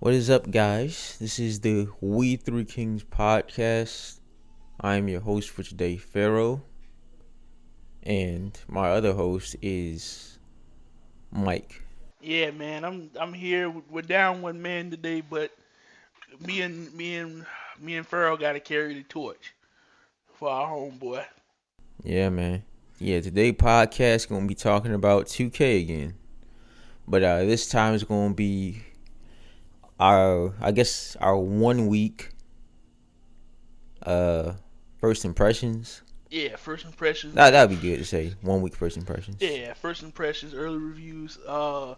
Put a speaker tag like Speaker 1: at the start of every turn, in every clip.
Speaker 1: What is up, guys? This is the We3Kingz Podcast. I am your host for today, Pharaoh, and my other host is Mike.
Speaker 2: Yeah, man, I'm here. We're down one man today, but me and Farrell got to carry the torch for our homeboy.
Speaker 1: Yeah, man. Yeah, today podcast gonna be talking about 2K again, but this time it's gonna be our 1 week uh first impressions.
Speaker 2: Yeah, first impressions.
Speaker 1: That'd be good to say 1 week first impressions.
Speaker 2: Yeah, first impressions, early reviews. No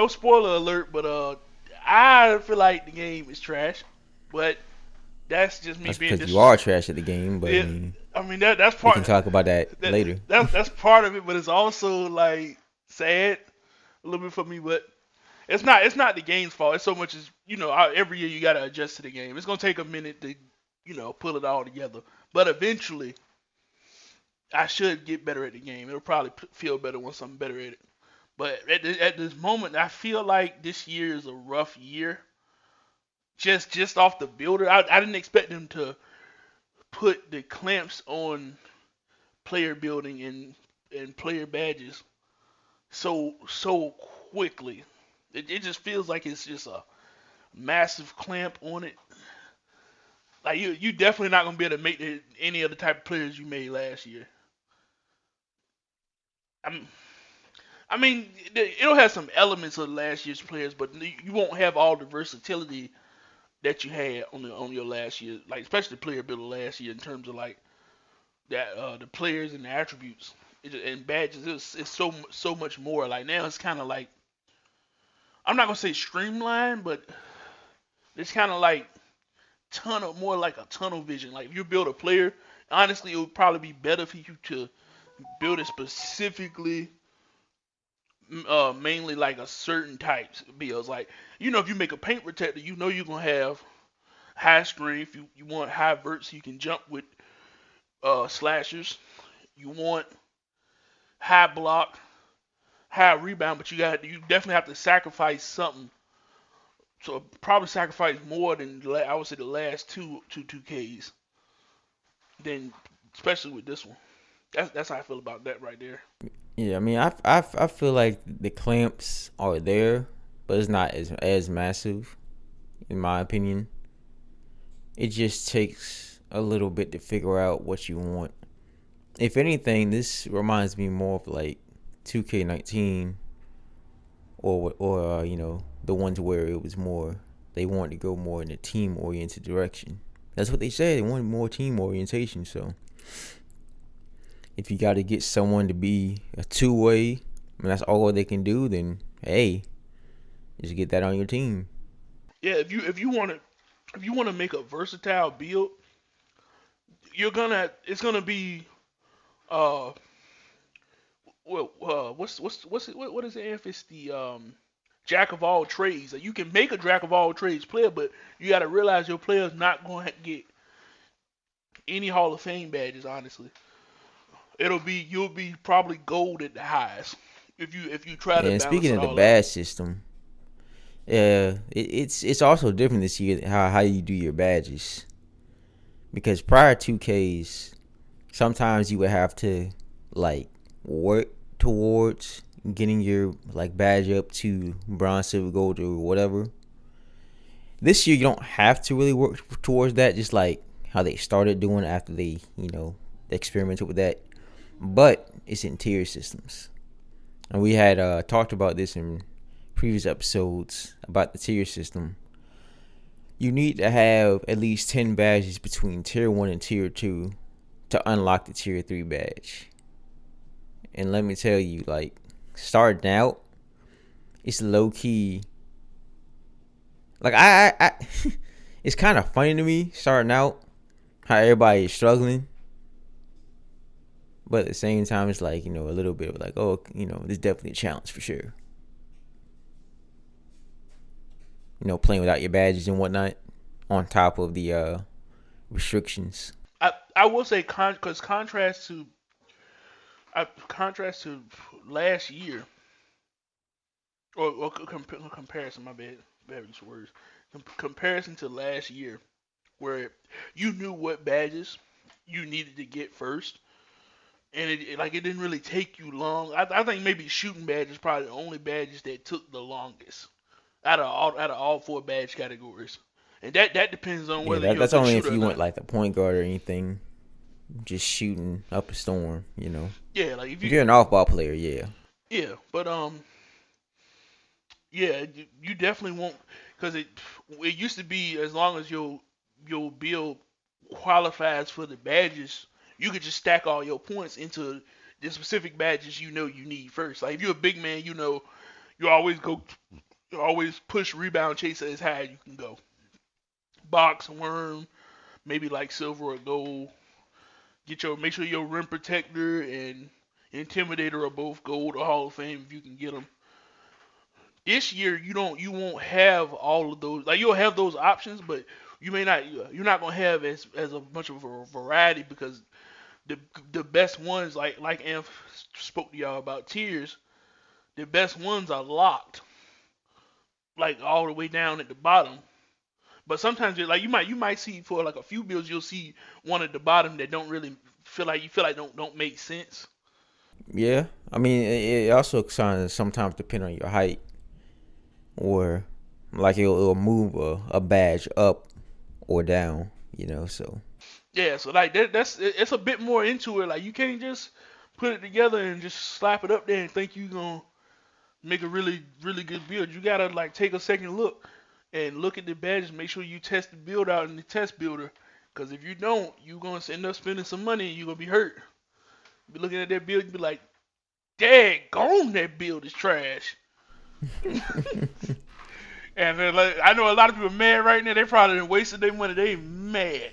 Speaker 2: spoiler alert, but I feel like the game is trash, but that's just me
Speaker 1: That's
Speaker 2: being
Speaker 1: because you
Speaker 2: dis.
Speaker 1: are trash at the game, but I
Speaker 2: Yeah,
Speaker 1: mean
Speaker 2: I mean that's
Speaker 1: we
Speaker 2: part
Speaker 1: can talk about that
Speaker 2: that
Speaker 1: later.
Speaker 2: that's part of it, but it's also like sad a little bit for me, but it's not the game's fault. It's so much as every year you got to adjust to the game. It's gonna take a minute to pull it all together, but eventually I should get better at the game. It'll probably feel better once I'm better at it. But at this moment, I feel like this year is a rough year. Just off the builder, I didn't expect them to put the clamps on player building and player badges so quickly. It just feels like it's just a massive clamp on it. Like you definitely not gonna be able to make any of the type of players you made last year. I'm, I mean, it'll have some elements of last year's players, but you won't have all the versatility that you had on your last year, like especially the player builder last year in terms of like that the players and the attributes and badges. It's so much more. Like now it's kind of like I'm not gonna say streamlined, but it's kind of like tunnel, more like a tunnel vision. Like if you build a player, honestly, it would probably be better for you to build it specifically, mainly like a certain types builds. Like if you make a paint protector, you're gonna have high strength. You want high vert so you can jump with slashers. You want high block, high rebound, but you definitely have to sacrifice something. So probably sacrifice more than I would say the last two Ks. Then especially with this one. That's how I feel about that right there.
Speaker 1: Yeah, I mean, I feel like the clamps are there, but it's not as massive, in my opinion. It just takes a little bit to figure out what you want. If anything, this reminds me more of like 2K19 or the ones where it was more they wanted to go more in a team oriented direction. That's what they said. They wanted more team orientation. So if you got to get someone to be a two-way, and that's all they can do, then hey, just get that on your team.
Speaker 2: Yeah, if you want to make a versatile build, it's gonna be uh what is it? If it's the jack of all trades, like you can make a jack of all trades player, but you got to realize your player's not going to get any Hall of Fame badges. Honestly, you'll be probably gold at the highest if you try
Speaker 1: Yeah,
Speaker 2: to
Speaker 1: and
Speaker 2: balance
Speaker 1: speaking
Speaker 2: it
Speaker 1: of the
Speaker 2: all out.
Speaker 1: badge system, it's also different this year how you do your badges because prior 2Ks, sometimes you would have to like work towards getting your like badge up to bronze, silver, gold, or whatever. This year you don't have to really work towards that, just like how they started doing after they experimented with that. But it's in tier systems, and we had talked about this in previous episodes about the tier system. You need to have at least 10 badges between tier 1 and tier 2 to unlock the tier 3 badge. And let me tell you, like, starting out, it's low key. Like, it's kind of funny to me starting out how everybody is struggling. But at the same time, it's like, a little bit of like, oh, this is definitely a challenge for sure. Playing without your badges and whatnot on top of the restrictions.
Speaker 2: I will say because contrast to last year or comparison, my bad. various words. Comparison to last year, where you knew what badges you needed to get first, and it didn't really take you long. I think maybe shooting badge is probably the only badges that took the longest out of all four badge categories, and that depends on
Speaker 1: Yeah,
Speaker 2: whether you're a
Speaker 1: that's
Speaker 2: good
Speaker 1: only if
Speaker 2: shooter or
Speaker 1: you went
Speaker 2: not.
Speaker 1: like the point guard or anything, just shooting up a storm.
Speaker 2: Yeah, like if
Speaker 1: If
Speaker 2: you,
Speaker 1: you're an off-ball player, yeah.
Speaker 2: yeah, but yeah, you definitely won't, because it used to be as long as your build qualifies for the badges, you could just stack all your points into the specific badges you need first. Like if you're a big man, you always go, you always push rebound chaser as high as you can go. Box worm, maybe like silver or gold. Make sure your rim protector and intimidator are both gold or Hall of Fame if you can get them. This year you won't have all of those. Like you'll have those options, but you're not gonna have as a much of a variety because the the best ones like Amp spoke to y'all about tiers. The best ones are locked, like all the way down at the bottom. But sometimes like you might see for like a few builds you'll see one at the bottom that don't really feel like don't make sense.
Speaker 1: Yeah, I mean, it also sometimes depend on your height, or like it'll move a badge up or down. So
Speaker 2: Yeah, so like it's a bit more into it. Like you can't just put it together and just slap it up there and think you gonna make a really good build. You gotta like take a second look and look at the badges. Make sure you test the build out in the test builder. Cause if you don't, you gonna end up spending some money and you gonna be hurt. Be looking at that build, you be like, "Dang, gone that build is trash." And then, like, I know a lot of people are mad right now. They probably done wasted their money. They mad.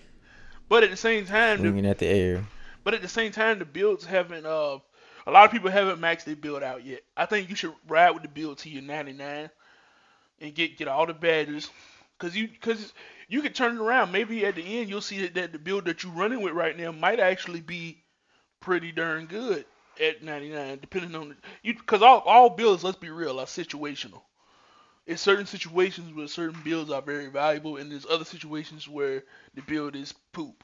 Speaker 2: But at the same time,
Speaker 1: swinging at the air.
Speaker 2: the builds haven't. A lot of people haven't maxed their build out yet. I think you should ride with the build to your 99 and get all the badges, cause you can turn it around. Maybe at the end you'll see that the build that you're running with right now might actually be pretty darn good at 99, depending on cause all builds, let's be real, are situational. In certain situations where certain builds are very valuable, and there's other situations where the build is poop.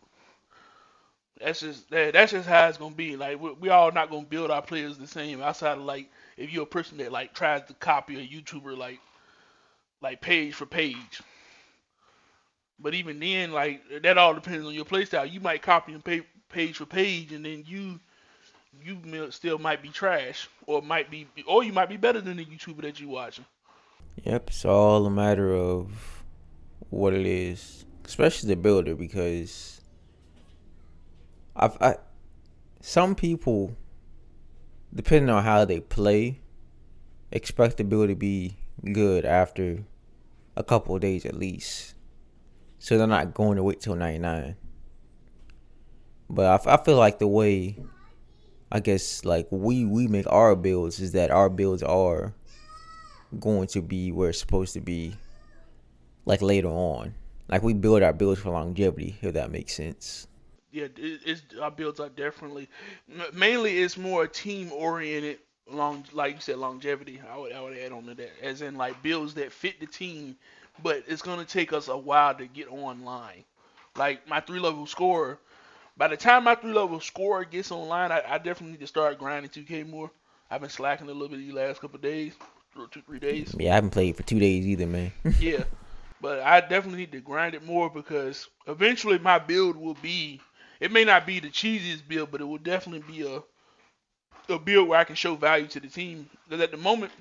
Speaker 2: That's just how it's gonna be. Like we all not gonna build our players the same. Outside of like if you're a person that like tries to copy a YouTuber like page for page. But even then, like that all depends on your playstyle. You might copy and page for page, and then you still might be trash, or you might be better than the YouTuber that you watching.
Speaker 1: Yep, it's all a matter of what it is, especially the builder, because I some people, depending on how they play, expect the build to be good after a couple of days at least. So they're not going to wait till 99. But I feel like the way, I guess, like we make our builds is that our builds are going to be where it's supposed to be, like later on. Like we build our builds for longevity, if that makes sense.
Speaker 2: Yeah, our builds are definitely mainly it's more team oriented. Like you said, longevity. I would add on to that, as in like builds that fit the team, but it's gonna take us a while to get online. Like my 3 level scorer. By the time my 3 level scorer gets online, I definitely need to start grinding 2K more. I've been slacking a little bit these last couple of days, 2 3 days.
Speaker 1: Yeah, I haven't played for 2 days either, man.
Speaker 2: Yeah, but I definitely need to grind it more because eventually my build will be. It may not be the cheesiest build, but it will definitely be a build where I can show value to the team. Because at the moment,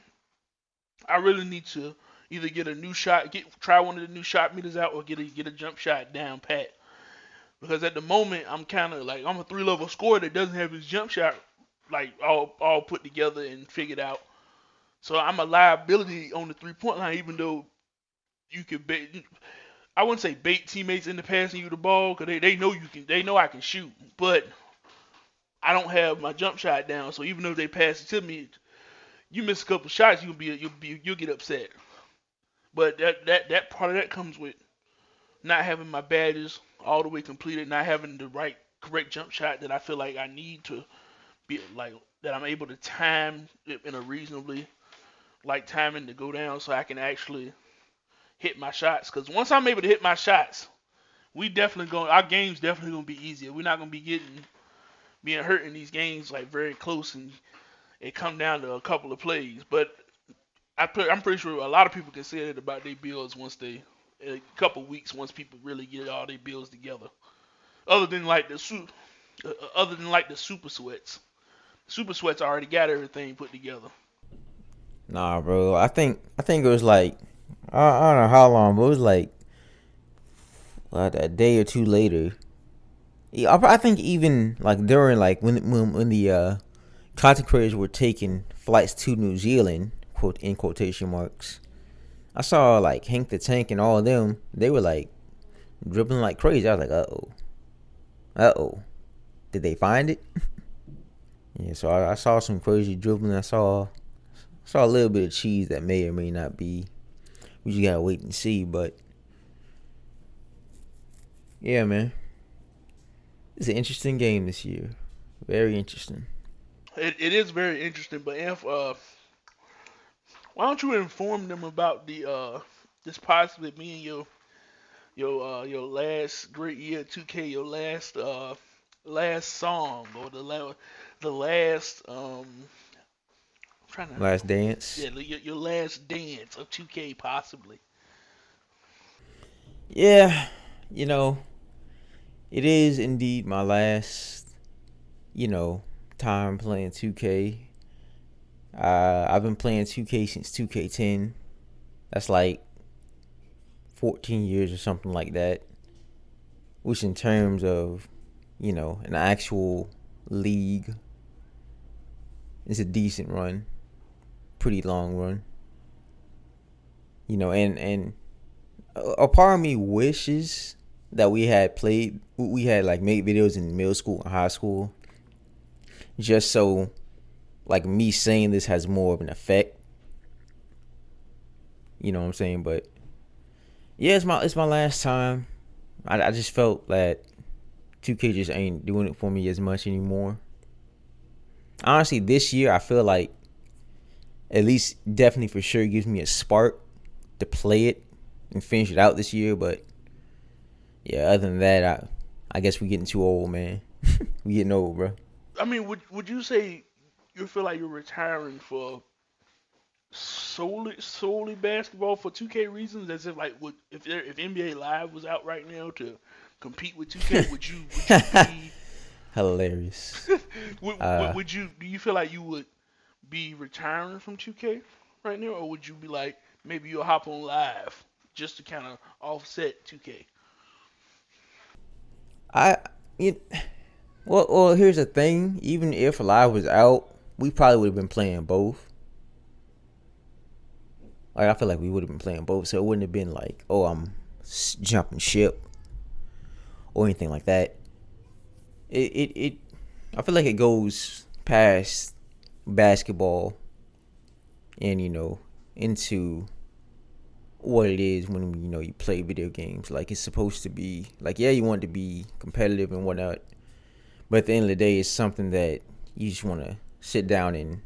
Speaker 2: I really need to either get a new shot, try one of the new shot meters out, or get a jump shot down pat. Because at the moment, I'm kind of like I'm a 3 level scorer that doesn't have his jump shot like all put together and figured out. So I'm a liability on the 3 point line, even though you could bait. I wouldn't say bait teammates into passing you the ball because they know you can. They know I can shoot, but I don't have my jump shot down. So even though they pass it to me, you miss a couple shots, you'll get upset. But that part of that comes with not having my badges all the way completed, not having the right correct jump shot that I feel like I need to be like that I'm able to time it in a reasonably like timing to go down so I can actually hit my shots. Because once I'm able to hit my shots, we definitely going our game's definitely gonna be easier. We're not gonna be being hurt in these games like very close and it come down to a couple of plays. But I'm pretty sure a lot of people can say that about their builds once they in a couple of weeks once people really get all their builds together. Other than like other than like the super sweats. Super sweats already got everything put together.
Speaker 1: Nah, bro. I think it was like I don't know how long, but it was like a day or two later. Yeah, I think even like during like when the content creators were taking flights to New Zealand, quote in quotation marks. I saw like Hank the Tank and all of them. They were like dribbling like crazy. I was like, uh oh, did they find it? Yeah, so I saw some crazy dribbling. I saw a little bit of cheese that may or may not be. We just gotta wait and see. But yeah, man, it's an interesting game this year. Very interesting.
Speaker 2: It is very interesting, but why don't you inform them about the this possibly being your last great year 2K, your last song or the last I'm trying to
Speaker 1: Last Dance.
Speaker 2: yeah your last dance of 2K possibly.
Speaker 1: Yeah, you know, it is indeed my last, time playing 2K. I've been playing 2K since 2K10. That's like 14 years or something like that. Which, in terms of, an actual league, is a decent run. Pretty long run. And a part of me wishes that we had like made videos in middle school and high school, just so like me saying this has more of an effect. You know what I'm saying? But yeah, it's my last time. I just felt that 2K just ain't doing it for me as much anymore. Honestly, this year I feel like at least definitely for sure gives me a spark to play it and finish it out this year. But yeah, other than that, I guess we getting too old, man. We getting old, bro.
Speaker 2: I mean, would you say you feel like you're retiring for solely basketball for 2K reasons? As if like if NBA Live was out right now to compete with 2K, would you be
Speaker 1: Hilarious.
Speaker 2: would you do you feel like you would be retiring from 2K right now, or would you be like maybe you'll hop on live just to kind of offset 2K?
Speaker 1: I it, well, here's the thing. Even if Live was out, we probably would have been playing both. Like I feel like we would have been playing both, so it wouldn't have been like, oh, I'm jumping ship or anything like that. It I feel like it goes past basketball and into what it is when you play video games. Like it's supposed to be like, yeah, you want it to be competitive and whatnot, but at the end of the day, it's something that you just want to sit down and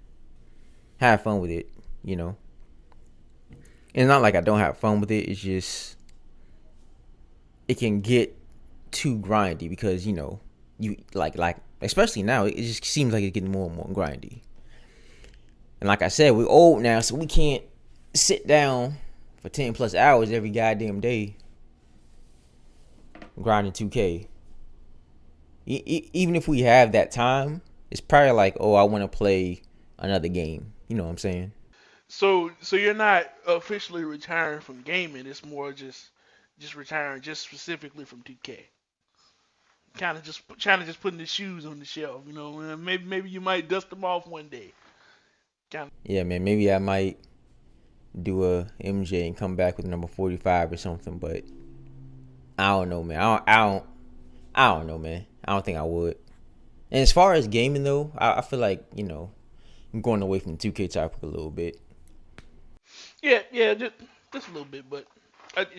Speaker 1: have fun with it. You know, and it's not like I don't have fun with it. It's just it can get too grindy because you like especially now it just seems like it's getting more and more grindy. And like I said, we're old now, so we can't sit down for 10 plus hours every goddamn day grinding 2K. Even if we have that time, it's probably like, oh, I want to play another game. You know what I'm saying?
Speaker 2: So you're not officially retiring from gaming. It's more just retiring just specifically from 2K. Kind of just trying to just putting the shoes on the shelf. You know, maybe you might dust them off one day. Kind
Speaker 1: Yeah, man. Maybe I might do a MJ and come back with number 45 or something, but I don't know, man. I don't know, man. I don't think I would. And as far as gaming though, I feel like I'm going away from the 2K topic a little bit.
Speaker 2: yeah, just a little bit, but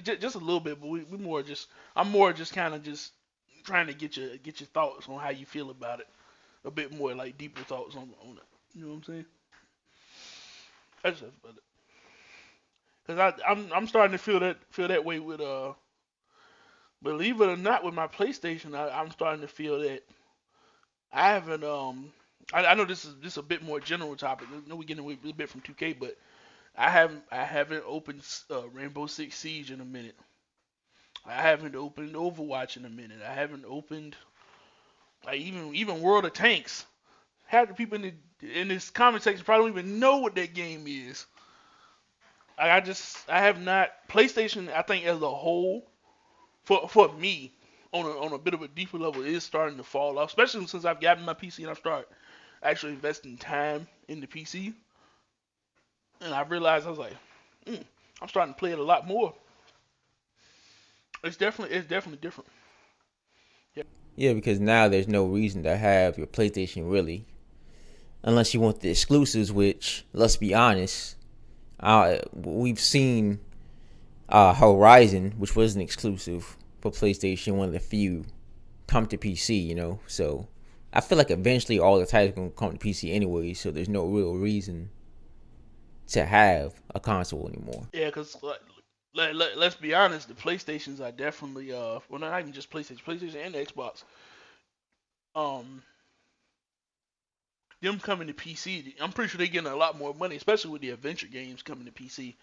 Speaker 2: just a little bit. But we more just I'm more just kind of just trying to get your thoughts on how you feel about it. A bit more like deeper thoughts on it. You know what I'm saying? That's about it. I'm starting to feel that way with believe it or not, with my PlayStation. I'm starting to feel that I haven't I know this is a bit more general topic. I know we're getting away a bit from 2K, but I haven't opened Rainbow Six Siege in a minute. I haven't opened Overwatch in a minute. I haven't opened like even World of Tanks. Half the people in this comment section probably don't even know what that game is. I have not PlayStation. I think as a whole, for me, on a bit of a deeper level, is starting to fall off. Especially since I've gotten my PC and I've started actually investing time in the PC, and I realized I was like, mm, I'm starting to play it a lot more. It's definitely different. Yeah,
Speaker 1: Yeah, because now there's no reason to have your PlayStation really, unless you want the exclusives. Which, let's be honest, we've seen Horizon, which was an exclusive for PlayStation, one of the few, come to PC. So I feel like eventually all the titles are gonna come to PC anyway. So there's no real reason to have a console anymore.
Speaker 2: yeah, cause let's be honest, the PlayStations are definitely well, not even just PlayStation and the Xbox. Um, them coming to PC, I'm pretty sure they're getting a lot more money, especially with the adventure games coming to PC.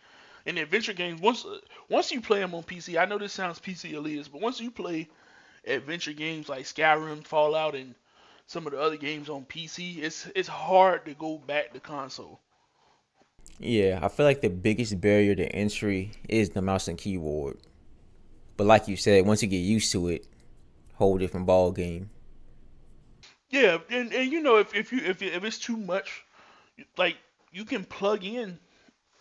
Speaker 2: And the adventure games, once you play them on PC, I know this sounds PC elitist, but once you play adventure games like Skyrim, Fallout, and some of the other games on PC, it's hard to go back to console.
Speaker 1: Yeah, I feel like the biggest barrier to entry is the mouse and keyboard. But like you said, once you get used to it, whole different ball game.
Speaker 2: Yeah, and if it's too much, like you can plug in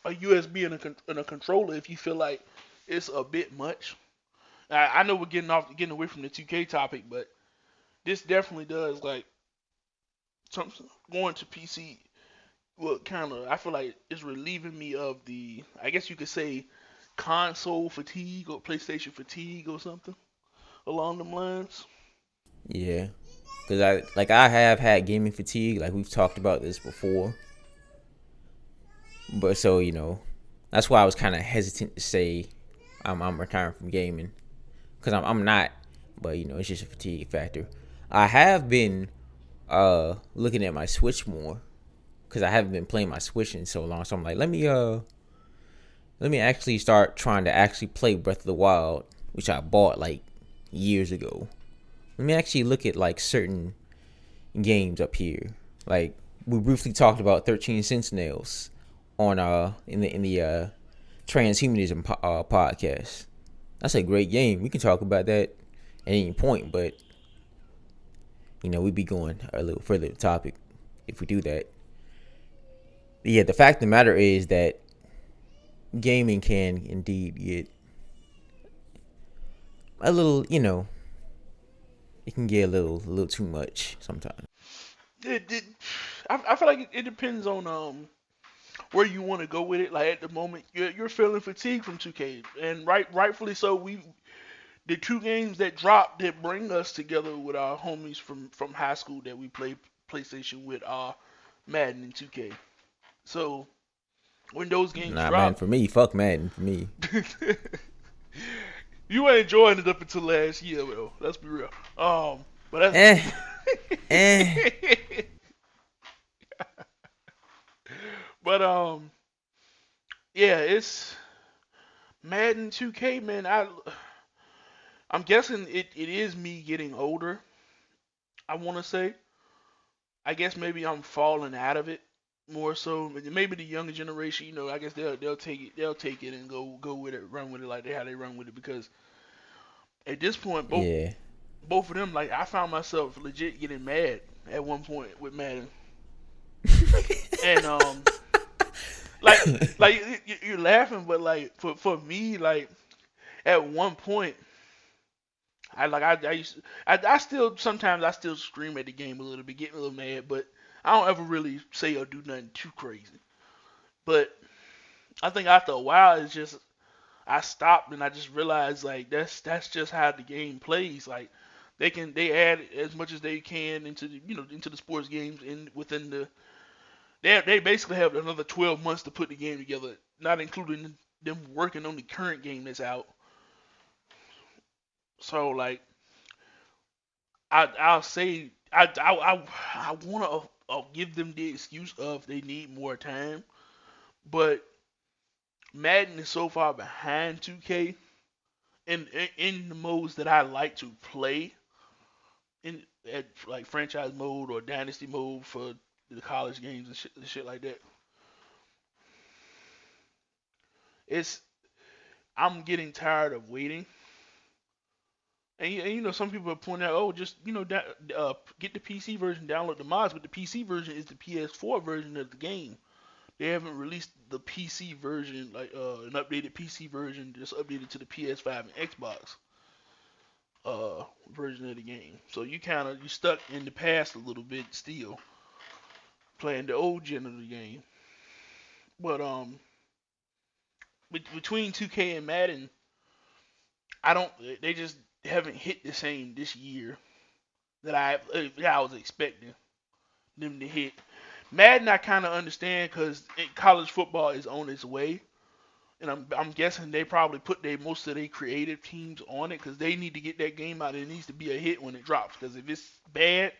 Speaker 2: a USB and a controller if you feel like it's a bit much. I know we're getting away from the 2K topic, but this definitely does like some going to PC. Well, kind of, I feel like it's relieving me of the, I guess you could say, console fatigue or PlayStation fatigue or something along them lines.
Speaker 1: Yeah, because I have had gaming fatigue. Like we've talked about this before, but so that's why I was kind of hesitant to say I'm retiring from gaming because I'm not. But it's just a fatigue factor. I have been looking at my Switch more because I haven't been playing my Switch in so long. So I'm like, let me actually start trying to actually play Breath of the Wild, which I bought like years ago. Let me actually look at like certain games up here. Like we briefly talked about 13 Sentinels on in the transhumanism podcast. That's a great game. We can talk about that at any point, but we'd be going a little further to the topic if we do that. But yeah, the fact of the matter is that gaming can indeed get a little, it can get a little too much sometimes.
Speaker 2: It, it, I feel like it depends on where you want to go with it. Like at the moment, you're feeling fatigue from 2K, and rightfully so. The two games that dropped that bring us together with our homies from high school that we play PlayStation with are Madden and 2K. So when those games
Speaker 1: Nah, man,
Speaker 2: drop,
Speaker 1: for me, fuck Madden for me.
Speaker 2: you ain't enjoying it up until last year, though. Let's be real. But
Speaker 1: Eh,
Speaker 2: that's
Speaker 1: eh.
Speaker 2: but yeah, it's Madden 2K, man. I'm guessing it is me getting older. I want to say. I guess maybe I'm falling out of it more so. Maybe the younger generation, I guess they'll take it and go with it, run with it like how they run with it because at this point
Speaker 1: Yeah.
Speaker 2: both of them, like, I found myself legit getting mad at one point with Madden. And like you're laughing, but like for me, like at one point, I used I still sometimes I still scream at the game a little bit, get a little mad, but I don't ever really say or do nothing too crazy. But I think after a while, it's just I stopped and I just realized like that's just how the game plays. Like they add as much as they can into into the sports games in within the they basically have another 12 months to put the game together, not including them working on the current game that's out. So like I'll say I want to give them the excuse of they need more time, but Madden is so far behind 2K in the modes that I like to play in at like franchise mode or dynasty mode for the college games and shit like that. It's I'm getting tired of waiting. And you know, some people are pointing out, oh, just get the PC version, download the mods, but the PC version is the PS4 version of the game. They haven't released the PC version, like an updated PC version, just updated to the PS5 and Xbox version of the game. So you stuck in the past a little bit still, playing the old gen of the game. But between 2K and Madden, I don't. They just haven't hit the same this year that I was expecting them to hit. Madden, I kind of understand because college football is on its way, and I'm guessing they probably put most of their creative teams on it because they need to get that game out. It needs to be a hit when it drops. Because if it's bad,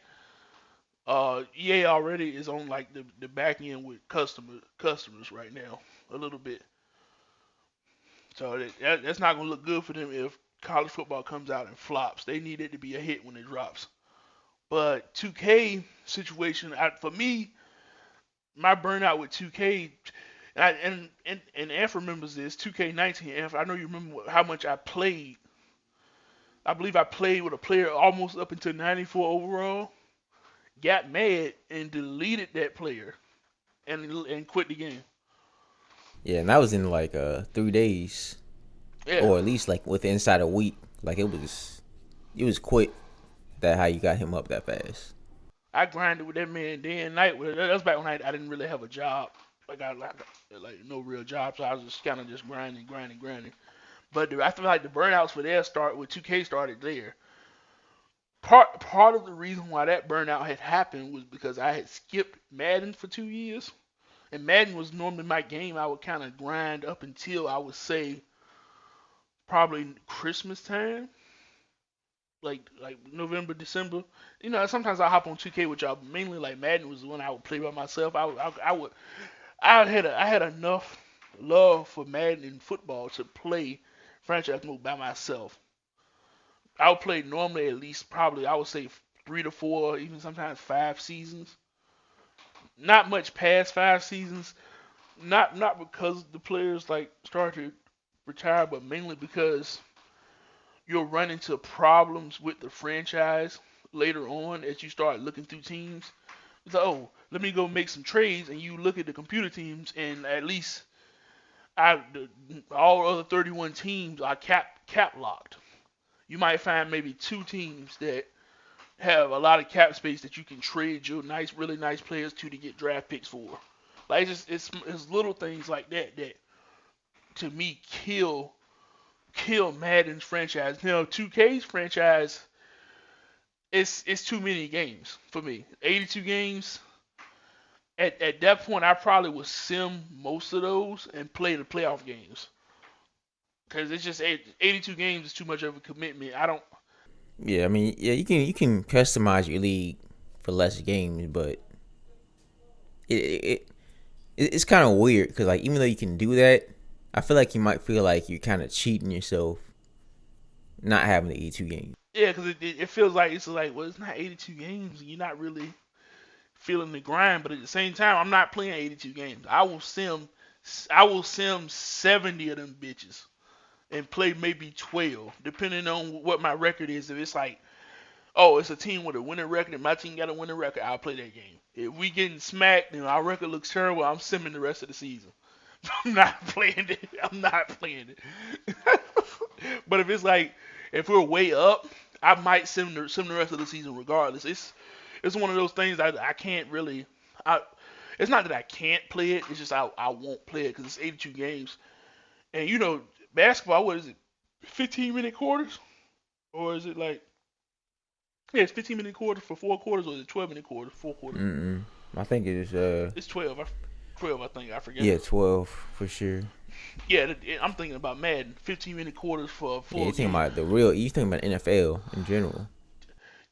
Speaker 2: EA already is on like the back end with customers right now a little bit. So that's not gonna look good for them if college football comes out and flops. They need it to be a hit when it drops. But 2K situation, for me, my burnout with 2K, and F remembers this. 2K19, F. I know you remember how much I played. I believe I played with a player almost up until 94 overall. Got mad and deleted that player and quit the game.
Speaker 1: Yeah, and that was in like 3 days,
Speaker 2: Yeah,
Speaker 1: or at least like within inside a week. Like it was quick that how you got him up that fast.
Speaker 2: I grinded with that man day and night. That was back when I didn't really have a job. Like no real job, so I was just kind of just grinding. But I feel like the burnouts for their start with 2K started there. Part of the reason why that burnout had happened was because I had skipped Madden for 2 years, and Madden was normally my game. I would kind of grind up until I would say probably Christmas time, like November, December. You know, sometimes I hop on 2K, which I mainly like Madden was the one I would play by myself. I had enough love for Madden and football to play franchise mode by myself. I would play normally at least probably I would say 3 to 4, even sometimes 5 seasons. Not much past 5 seasons. Not because the players like started to retire, but mainly because you'll run into problems with the franchise later on as you start looking through teams. It's like, oh, let me go make some trades, and you look at the computer teams, and at least all other 31 teams are cap locked. You might find maybe 2 teams that have a lot of cap space that you can trade your really nice players to get draft picks for. Like it's little things like that to me kill Madden's franchise. Now 2K's franchise, it's too many games for me. 82 games. At that point, I probably would sim most of those and play the playoff games because it's just 82 games is too much of a commitment. I don't.
Speaker 1: Yeah, I mean, yeah, you can customize your league for less games, but it, it it's kind of weird because like even though you can do that, I feel like you might feel like you're kind of cheating yourself not having the E2 games.
Speaker 2: Yeah, because it feels like well, it's not 82 games. You're not really feeling the grind, but at the same time, I'm not playing 82 games. I will sim 70 of them bitches and play maybe 12, depending on what my record is. If it's like, oh, it's a team with a winning record and my team got a winning record, I'll play that game. If we getting smacked and our record looks terrible, I'm simming the rest of the season. I'm not playing it. I'm not playing it. But if it's like, if we're way up, I might sim the rest of the season regardless. It's one of those things I can't really. It's not that I can't play it. It's just I won't play it because it's 82 games. And you know, basketball. What is it? 15-minute quarters, or is it like? Yeah, it's 15-minute quarters for 4 quarters, or is it 12-minute quarters, 4 quarters?
Speaker 1: I think it is.
Speaker 2: It's 12. 12, I think. I forget.
Speaker 1: Yeah, 12 for sure.
Speaker 2: Yeah, I'm thinking about Madden. 15-minute quarters for a
Speaker 1: Yeah,
Speaker 2: full
Speaker 1: you think
Speaker 2: game.
Speaker 1: about the real. You think about NFL in general.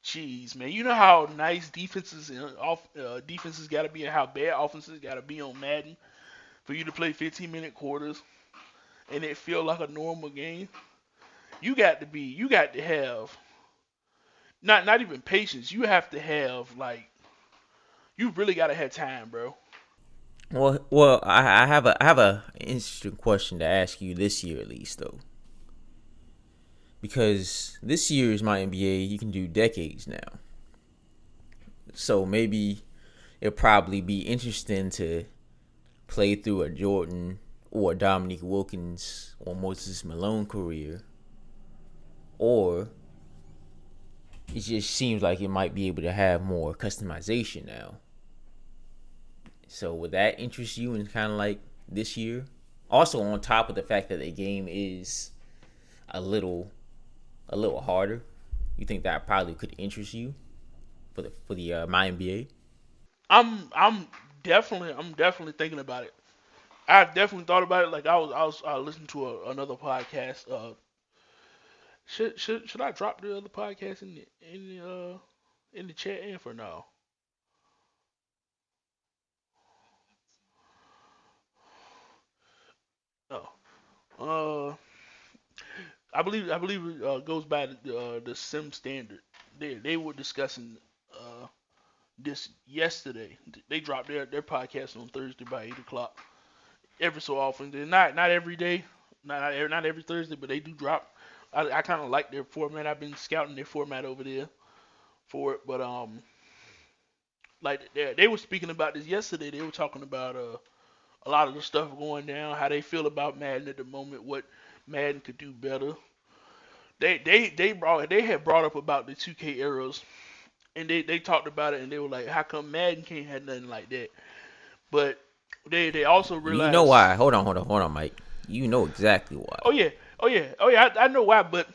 Speaker 2: Jeez, man, you know how nice defenses and defenses got to be, and how bad offenses got to be on Madden for you to play 15-minute quarters and it feel like a normal game. You got to have not even patience. You have to have like, you really got to have time, bro.
Speaker 1: I have a interesting question to ask you this year at least though, because this year's my NBA you can do decades now, so maybe it'll probably be interesting to play through a Jordan or a Dominique Wilkins or Moses Malone career, or it just seems like it might be able to have more customization now. So would that interest you in kind of like this year? Also, on top of the fact that the game is a little harder, you think that probably could interest you for the my NBA?
Speaker 2: I'm definitely thinking about it. I definitely thought about it. Like I was listening to another podcast. Should I drop the other podcast in the chat in for now? No. Uh, I believe it goes by the sim standard. They were discussing this yesterday. They dropped their podcast on Thursday by 8 o'clock. Every so often, they're not every day, not every Thursday, but they do drop. I kind of like their format. I've been scouting their format over there for it, but like they were speaking about this yesterday. They were talking about a lot of the stuff going down, how they feel about Madden at the moment, what Madden could do better. They had brought up about the 2K eras, and they talked about it, and they were like, how come Madden can't have nothing like that? But they also
Speaker 1: You know
Speaker 2: realized,
Speaker 1: why? Hold on, Mike. You know exactly
Speaker 2: oh
Speaker 1: why.
Speaker 2: yeah, I know why, but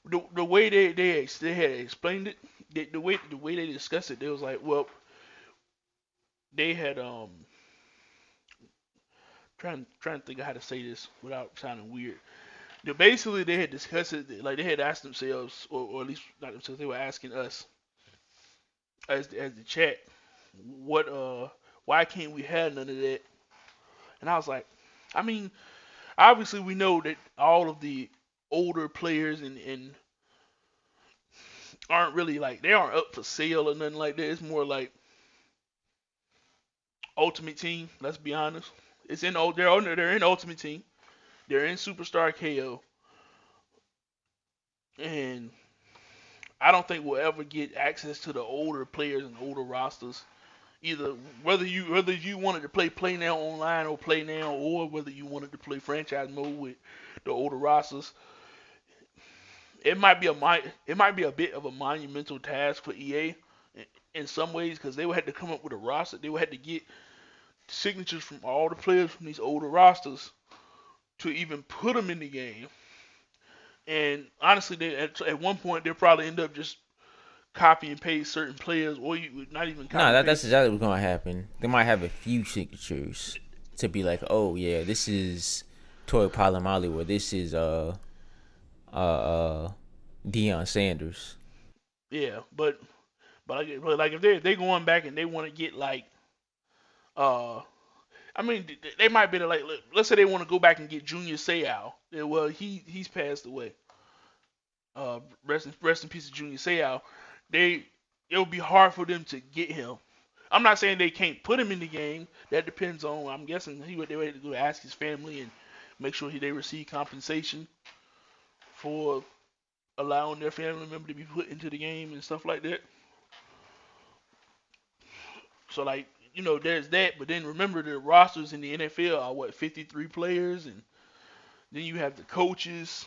Speaker 2: the way they had explained it, the way they discussed it, they was like, well, they had trying to think of how to say this without sounding weird. Basically they had discussed it, like they had asked themselves, or at least not themselves, they were asking us as the chat, what why can't we have none of that? And I was like, I mean, obviously we know that all of the older players and aren't really like, they aren't up for sale or nothing like that. It's more like Ultimate Team. Let's be honest. It's in they're in Ultimate Team. They're in Superstar KO, and I don't think we'll ever get access to the older players and older rosters. Either whether you wanted to play now online or play now, or whether you wanted to play franchise mode with the older rosters, it might be a bit of a monumental task for EA in some ways, because they would have to come up with a roster. They would have to get signatures from all the players from these older rosters to even put them in the game. And honestly, at one point they'll probably end up just copy and paste certain players, or you not even
Speaker 1: No,
Speaker 2: copy and
Speaker 1: that's
Speaker 2: paste.
Speaker 1: exactly what's gonna happen. They might have a few signatures to be like, oh yeah, this is Tori Polamalu, or this is uh Deion Sanders.
Speaker 2: Yeah, but like if they going back and they want to get like uh I mean they might be like, let's say they want to go back and get Junior Seau. Yeah, well, he's passed away. Rest in peace to Junior Seau. They It'll be hard for them to get him. I'm not saying they can't put him in the game. That depends on, I'm guessing they would have to go ask his family and make sure they receive compensation for allowing their family member to be put into the game and stuff like that. So like, there's that, but then remember the rosters in the NFL are what, 53 players, and then you have the coaches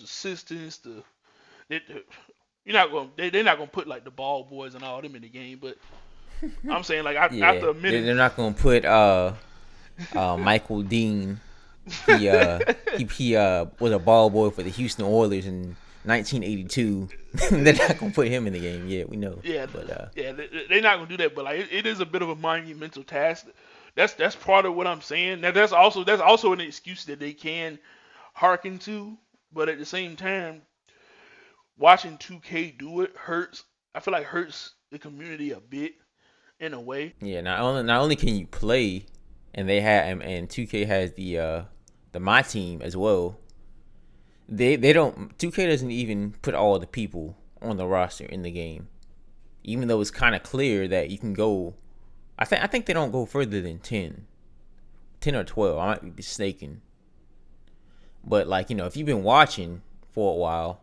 Speaker 2: assistants, they, you're not going they're not going to put like the ball boys and all them in the game, but I'm saying like
Speaker 1: Yeah,
Speaker 2: after a minute.
Speaker 1: they're not gonna put Michael Dean. He was a ball boy for the Houston Oilers in 1982. They're not gonna put him in the game. Yeah, we know.
Speaker 2: Yeah,
Speaker 1: But
Speaker 2: yeah, they're not gonna do that. But like, it is a bit of a monumental task. That's part of what I'm saying. Now that's also an excuse that they can hearken to, but at the same time, watching 2K do it hurts. I feel like hurts the community a bit in a way.
Speaker 1: Yeah, not only can you play, and they have and 2K has the my team as well. They don't 2K doesn't even put all the people on the roster in the game, even though it's kind of clear that you can go. I think they don't go further than 10 or 12. I might be mistaken, but like if you've been watching for a while,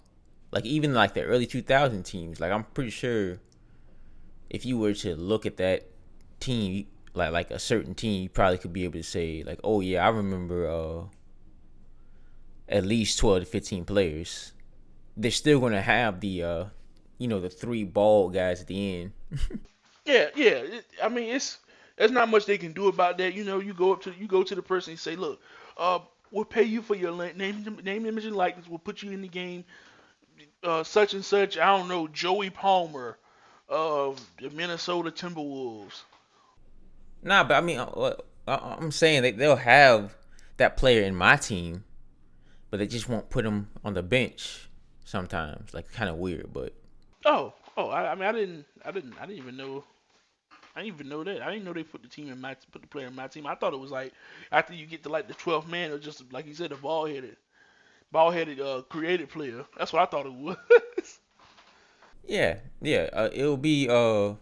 Speaker 1: like even like the early 2000 teams, like I'm pretty sure if you were to look at that team, like a certain team, you probably could be able to say like, oh yeah, I remember at least 12 to 15 players. They're still gonna have the three bald guys at the end.
Speaker 2: Yeah, yeah. I mean, there's not much they can do about that. You go to the person and say, look, we'll pay you for your name, image, and likeness. We'll put you in the game. Such and such. I don't know, Joey Palmer of the Minnesota Timberwolves.
Speaker 1: Nah, but I mean, I'm saying they'll have that player in my team, but they just won't put him on the bench sometimes. Like kind of weird, but
Speaker 2: Oh. I mean, I didn't even know. I didn't even know that. I didn't know they put the player in my team. I thought it was like after you get to like the 12th man, or just like you said, the ball headed creative player. That's what I thought it was.
Speaker 1: yeah. It'll be like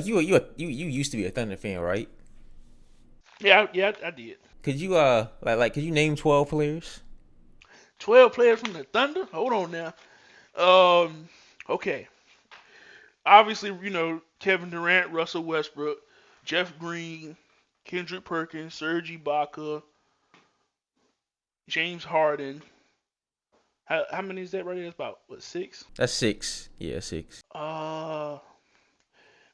Speaker 1: you used to be a Thunder fan, right?
Speaker 2: Yeah, I did.
Speaker 1: Could you could you name 12 players?
Speaker 2: 12 players from the Thunder. Hold on now. Okay. Obviously, Kevin Durant, Russell Westbrook, Jeff Green, Kendrick Perkins, Serge Ibaka, James Harden. How many is that right there? That's about what, six?
Speaker 1: That's six. Yeah, six.
Speaker 2: Man,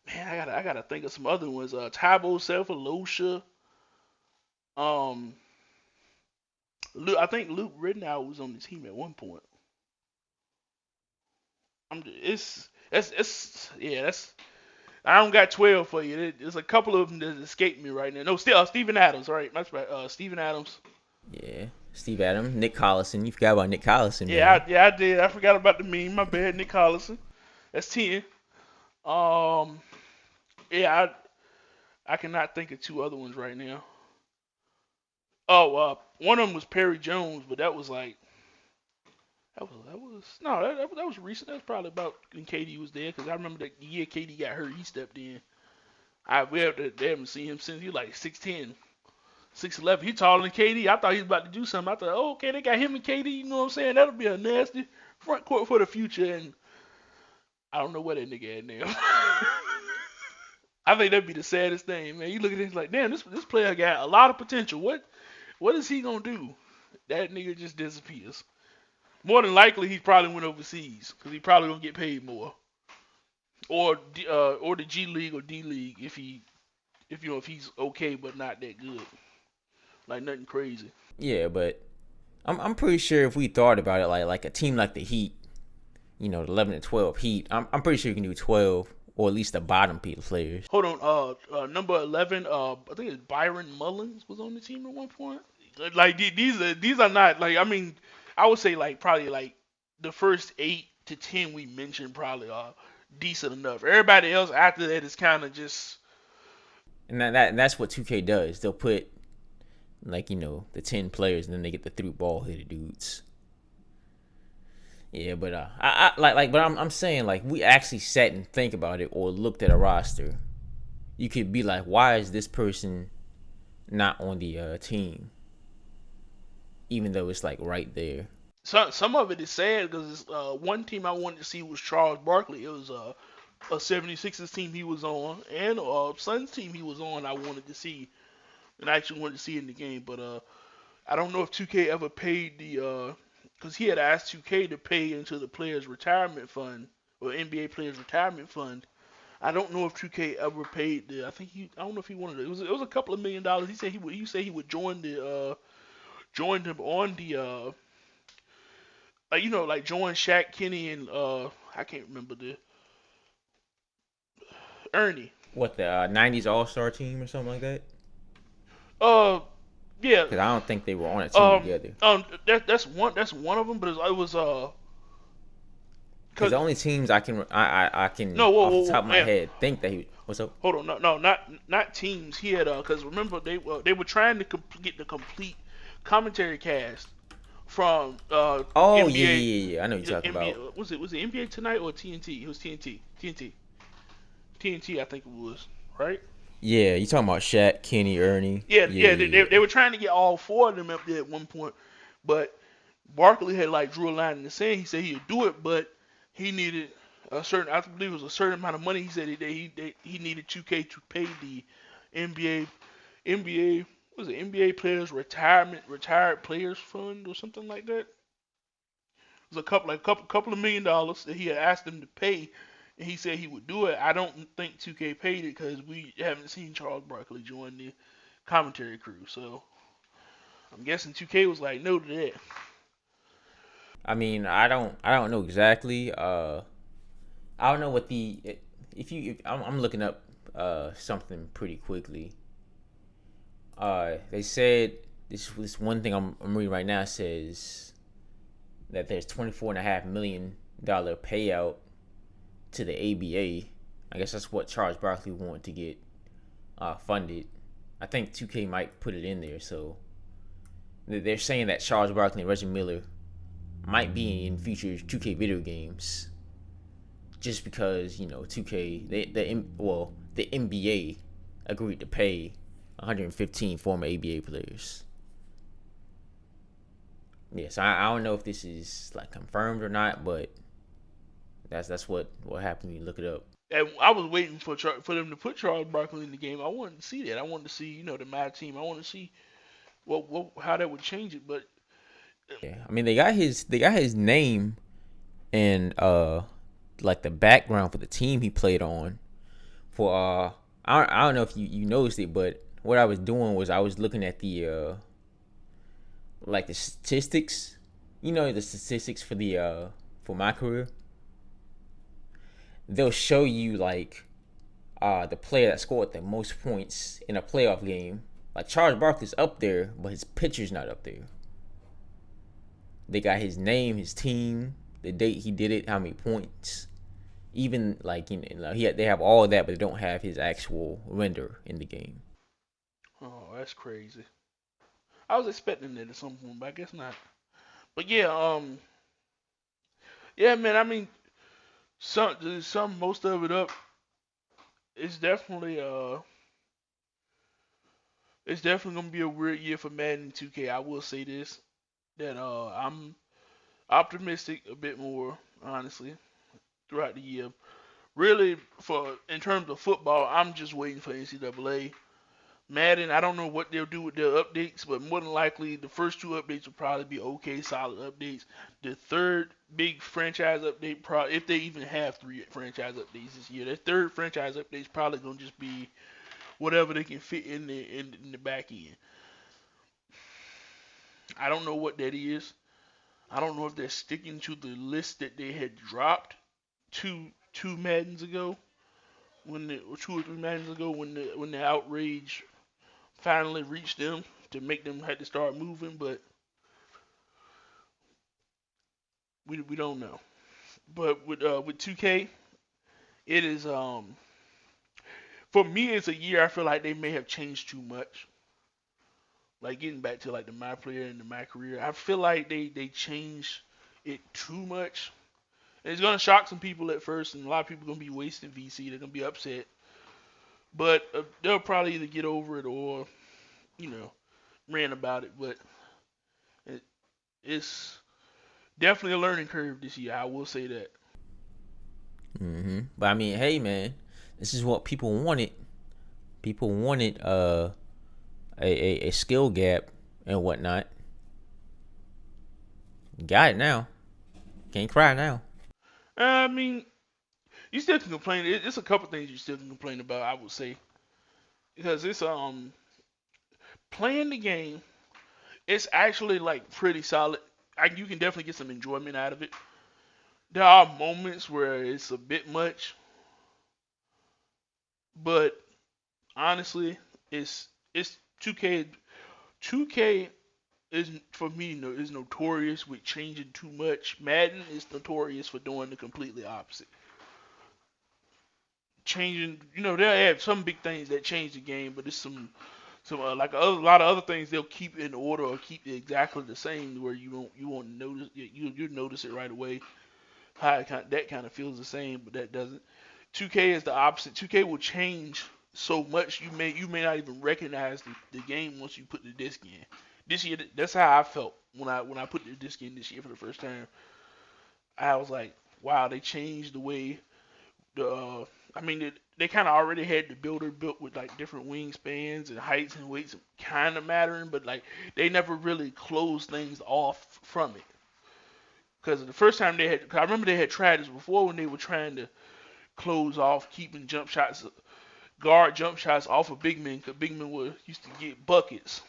Speaker 2: I gotta think of some other ones. Tybo, Aloysius. Um, I think Luke Ridnour was on the team at one point. It's yeah. That's I don't got 12 for you. There's a couple of them that escaped me right now. No, still Steven Adams, right? That's right. Steven Adams.
Speaker 1: Yeah, Steve Adams, Nick Collison. You forgot about Nick Collison,
Speaker 2: Yeah,
Speaker 1: man.
Speaker 2: I did. I forgot about the meme. My bad, Nick Collison. That's 10. Um, yeah, I cannot think of two other ones right now. Oh, one of them was Perry Jones, but that was like that was recent. That was probably about when KD was there, because I remember that year KD got hurt, he stepped in. They haven't seen him since he was like 6'10", 6'11". He taller than KD. I thought he was about to do something. I thought, oh, okay, they got him and KD. You know what I'm saying? That'll be a nasty front court for the future. And I don't know where that nigga at now. I think that'd be the saddest thing, man. You look at this like, damn, this player got a lot of potential. What is he gonna do? That nigga just disappears. More than likely, he probably went overseas because he probably gonna get paid more, or the G League or D League if he's okay but not that good, like nothing crazy.
Speaker 1: Yeah, but I'm pretty sure if we thought about it, like a team like the Heat, the 11 and 12 Heat, I'm pretty sure you can do 12 or at least the bottom players.
Speaker 2: Hold on, number 11, I think it's Byron Mullins was on the team at one point. Like these are not like, I mean, I would say like probably like the first 8 to 10 we mentioned probably are decent enough. Everybody else after that is kind of just.
Speaker 1: And that's what 2K does. They'll put like the 10 players, and then they get the 3 ball headed dudes. Yeah, but I'm saying, like, we actually sat and think about it or looked at a roster. You could be like, why is this person not on the team, even though it's like right there.
Speaker 2: Some of it is sad because one team I wanted to see was Charles Barkley. It was a 76ers team he was on, and a Suns team he was on. I wanted to see, and I actually wanted to see in the game. But I don't know if 2K ever paid the because he had asked 2K to pay into the players' retirement fund or NBA players' retirement fund. I don't know if 2K ever paid the. I don't know if he wanted it. It was a couple of $1 million. He said he would join join them on the like join Shaq, Kenny, and I can't remember the Ernie.
Speaker 1: What the '90s All Star team or something like that?
Speaker 2: Uh, yeah.
Speaker 1: Because I don't think they were on a team together.
Speaker 2: That's one of them, but it was
Speaker 1: Because
Speaker 2: cause
Speaker 1: the only teams I can
Speaker 2: no, whoa,
Speaker 1: off
Speaker 2: whoa,
Speaker 1: the top
Speaker 2: whoa,
Speaker 1: of my
Speaker 2: man,
Speaker 1: head think that he what's up?
Speaker 2: hold on, no, not teams. He had cause remember they were trying to get the complete commentary cast from
Speaker 1: Oh yeah
Speaker 2: NBA.
Speaker 1: yeah yeah yeah. I know what you're talking
Speaker 2: NBA
Speaker 1: about.
Speaker 2: was it NBA Tonight or TNT? It was TNT. I think it was, right.
Speaker 1: Yeah, you talking about Shaq, Kenny, Ernie?
Speaker 2: Yeah,
Speaker 1: Yeah
Speaker 2: yeah,
Speaker 1: yeah
Speaker 2: they were trying to get all four of them up there at one point, but Barkley had like drew a line in the sand. He said he'd do it, but he needed a certain, I believe it was a certain amount of money. He said he needed 2K to pay the NBA was it NBA players retired players fund or something like that. It was a couple of $1 million that he had asked them to pay, and he said he would do it. I don't think 2K paid it because we haven't seen Charles Barkley join the commentary crew. So I'm guessing 2K was like no to that.
Speaker 1: I mean, I don't know exactly. I don't know what the if I'm looking up something pretty quickly. They said this one thing I'm reading right now says that there's $24.5 million payout to the ABA. I guess that's what Charles Barkley wanted to get funded. I think 2K might put it in there. So they're saying that Charles Barkley and Reggie Miller might be in future 2K video games, just because 2K the NBA agreed to pay 115 former ABA players. Yeah, so I don't know if this is like confirmed or not, but that's what happened when you look it up.
Speaker 2: And I was waiting for them to put Charles Barkley in the game. I wanted to see that. I wanted to see the Mad team. I wanted to see what how that would change it. But
Speaker 1: Yeah, I mean they got his name and like the background for the team he played on. For I don't know if you noticed it, but what I was doing was I was looking at the like the statistics. The statistics for the for my career. They'll show you like the player that scored the most points in a playoff game. Like Charles Barkley's up there, but his picture's not up there. They got his name, his team, the date he did it, how many points. Even like they have all of that, but they don't have his actual render in the game.
Speaker 2: oh, that's crazy. I was expecting that at some point, but I guess not. But yeah, yeah, man. I mean, some most of it up. It's definitely it's definitely gonna be a weird year for Madden 2K. I will say this that I'm optimistic a bit more honestly throughout the year. Really, for in terms of football, I'm just waiting for NCAA. Madden, I don't know what they'll do with their updates, but more than likely, the first two updates will probably be okay, solid updates. The third big franchise update, probably if they even have three franchise updates this year, their third franchise update is probably gonna just be whatever they can fit in the back end. I don't know what that is. I don't know if they're sticking to the list that they had dropped two Maddens ago, or 2 or 3 Maddens ago, when the outrage finally reached them to make them had to start moving, but we don't know. But with 2K, it is for me it's a year I feel like they may have changed too much. Like getting back to like the my player and the my career, I feel like they changed it too much. And it's gonna shock some people at first, and a lot of people are gonna be wasting VC. They're gonna be upset, but they'll probably either get over it or you know rant about it. But it, it's definitely a learning curve this year. I will say that.
Speaker 1: But I mean, hey man, this is what people wanted. People wanted a skill gap and whatnot. Got it now. Can't cry now.
Speaker 2: I mean, you still can complain. It's a couple things you still can complain about. I would say because it's playing the game. It's actually like pretty solid. You can definitely get some enjoyment out of it. There are moments where it's a bit much, But honestly, it's 2K. 2K is for me is notorious with changing too much. Madden is notorious for doing the completely opposite. Changing, they'll have some big things that change the game, but it's some like a lot of other things they'll keep in order or keep it exactly the same where you won't notice you notice it right away. That kind of feels the same, but that doesn't. 2K is the opposite. 2K will change so much you may not even recognize the game once you put the disc in. This year, that's how I felt when I put the disc in this year for the first time. I was like, wow, they changed the way the. I mean, they kind of already had the builder built with like different wingspans and heights and weights kind of mattering, but like they never really closed things off from it. Because the first time I remember they had tried this before when they were trying to close off keeping guard jump shots off of big men, because big men used to get buckets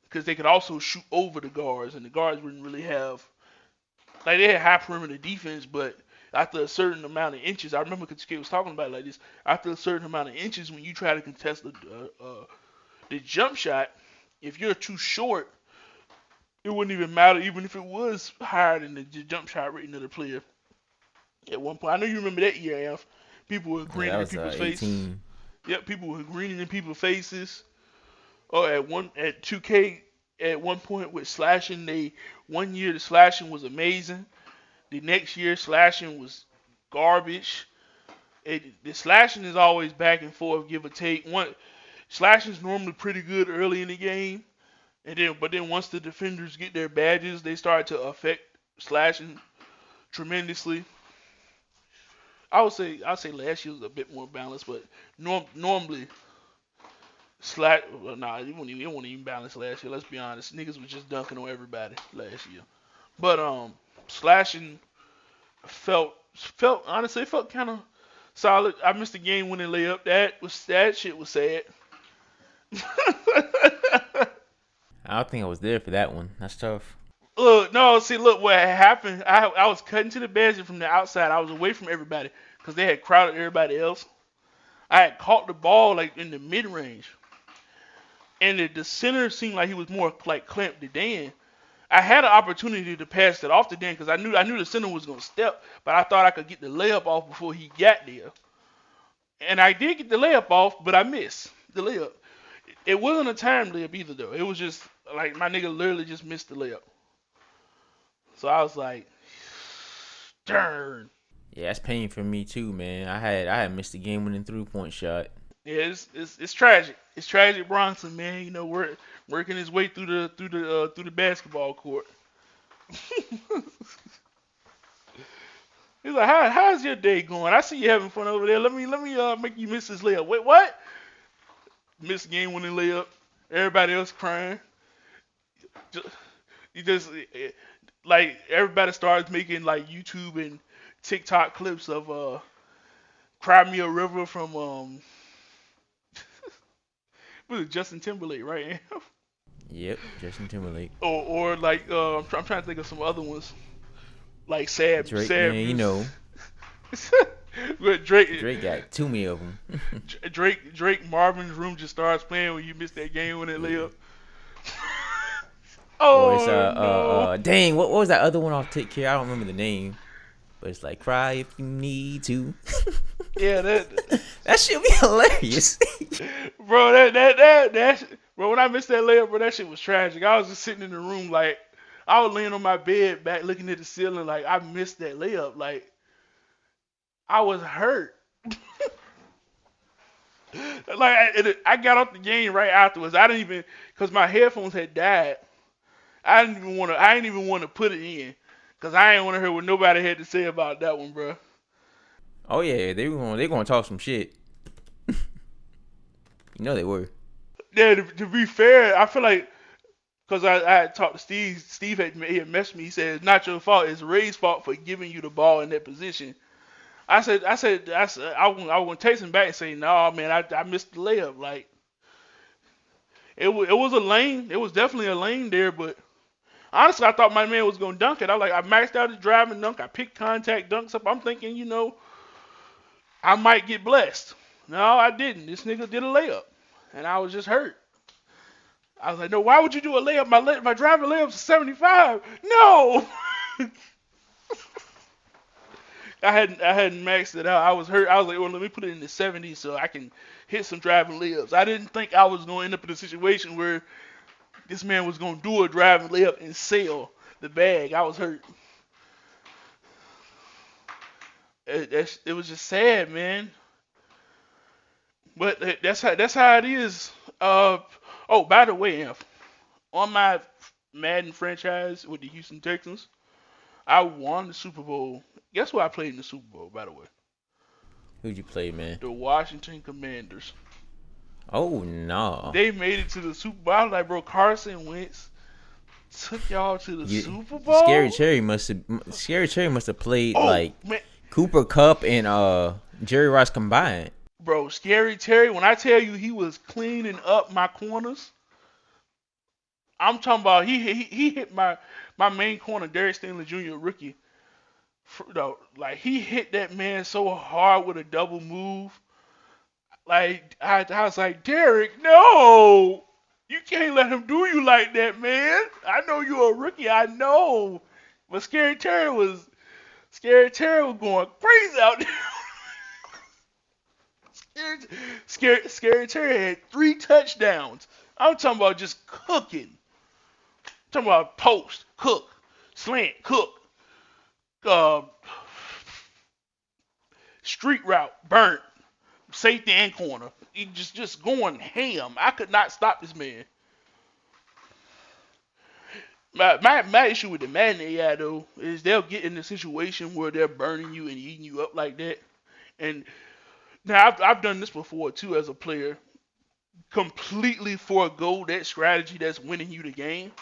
Speaker 2: because they could also shoot over the guards, and the guards wouldn't really have like they had high perimeter defense, but after a certain amount of inches, I remember because Kid was talking about it like this. After a certain amount of inches, when you try to contest the jump shot, if you're too short, it wouldn't even matter, even if it was higher than the jump shot rating of the player. At one point, I know you remember that year, F. People were
Speaker 1: Yeah, that
Speaker 2: greening in
Speaker 1: was
Speaker 2: people's faces.
Speaker 1: 18.
Speaker 2: Yep, people were greening in people's faces. Oh, at 2K at one point with slashing, they 1 year the slashing was amazing. The next year slashing was garbage. The slashing is always back and forth, give or take. Slashing is normally pretty good early in the game, but then once the defenders get their badges, they start to affect slashing tremendously. I would say last year was a bit more balanced, but normally slash. Well, nah, it wasn't even balanced last year. Let's be honest, niggas was just dunking on everybody last year. But slashing felt honestly it felt kind of solid. I missed the game winning layup. That shit was sad.
Speaker 1: I don't think I was there for that one. That's tough.
Speaker 2: Look, no, see, look what happened. I was cutting to the basket from the outside. I was away from everybody because they had crowded everybody else. I had caught the ball like in the mid range, and the center seemed like he was more like clamped to Dan. I had an opportunity to pass it off to Dan because I knew the center was gonna step, but I thought I could get the layup off before he got there, and I did get the layup off, but I missed the layup. It wasn't a time layup either though. It was just like my nigga literally just missed the layup. So I was like, darn.
Speaker 1: Yeah, that's pain for me too, man. I had missed the game winning 3-point shot.
Speaker 2: Yeah, it's tragic. It's tragic, Bronson, man. Working his way through the basketball court. He's like, how's your day going? I see you having fun over there. Let me make you miss this layup. Wait, what? Miss game winning layup. Everybody else crying. Just, you just like everybody starts making like YouTube and TikTok clips of Cry Me a River from was it Justin Timberlake, right?
Speaker 1: Yep, Justin Timberlake.
Speaker 2: or like I'm trying to think of some other ones like sad
Speaker 1: Drake,
Speaker 2: sad
Speaker 1: man,
Speaker 2: music. But
Speaker 1: Drake got too many of them.
Speaker 2: Drake Marvin's Room just starts playing when you miss that game when it layup. Oh
Speaker 1: Or it's
Speaker 2: no!
Speaker 1: dang, what was that other one off Take Care? I don't remember the name, but it's like cry if you need to.
Speaker 2: Yeah, that
Speaker 1: That should be hilarious.
Speaker 2: bro, bro. When I missed that layup, bro, that shit was tragic. I was just sitting in the room, like I was laying on my bed, back looking at the ceiling, like I missed that layup. Like I was hurt. Like I got off the game right afterwards. I didn't even, cause my headphones had died. I didn't even want to put it in, cause I ain't want to hear what nobody had to say about that one, bro.
Speaker 1: Oh yeah, they gonna talk some shit. You know they were.
Speaker 2: Yeah, to be fair, I feel like, cause I had talked to Steve. Steve had messaged me. He said it's not your fault. It's Ray's fault for giving you the ball in that position. I said, I was text him back and say, no, man, I missed the layup. Like, it was a lane. It was definitely a lane there, but honestly, I thought my man was gonna dunk it. I maxed out his driving dunk. I picked contact dunks up. I'm thinking, I might get blessed. No, I didn't. This nigga did a layup, and I was just hurt. I was like, no, why would you do a layup? My driving layup's 75. No. I hadn't maxed it out. I was hurt. I was like, well, let me put it in the 70s so I can hit some driving layups. I didn't think I was going to end up in a situation where this man was going to do a driving layup and sell the bag. I was hurt. It was just sad, man. But that's how it is. Oh, by the way, Inf, on my Madden franchise with the Houston Texans, I won the Super Bowl. Guess who I played in the Super Bowl, by the way?
Speaker 1: Who'd you play, man?
Speaker 2: The Washington Commanders.
Speaker 1: Oh no.
Speaker 2: They made it to the Super Bowl. I was like, bro, Carson Wentz took y'all to the Super Bowl.
Speaker 1: Scary Terry must have played like
Speaker 2: man.
Speaker 1: Cooper Kupp and Jerry Rice combined.
Speaker 2: Bro, Scary Terry, when I tell you he was cleaning up my corners, I'm talking about he hit my main corner, Derek Stingley Jr., rookie. Like, he hit that man so hard with a double move. Like, I was like, Derek, no! You can't let him do you like that, man. I know you're a rookie, I know. But Scary Terry was going crazy out there. Scary Terry had 3 touchdowns. I'm talking about just cooking. I'm talking about post, cook, slant, cook, street route, burnt, safety and corner. He just going ham. I could not stop this man. My issue with the Madden AI though is they'll get in a situation where they're burning you and eating you up like that. And now I've done this before too as a player. Completely forego that strategy that's winning you the game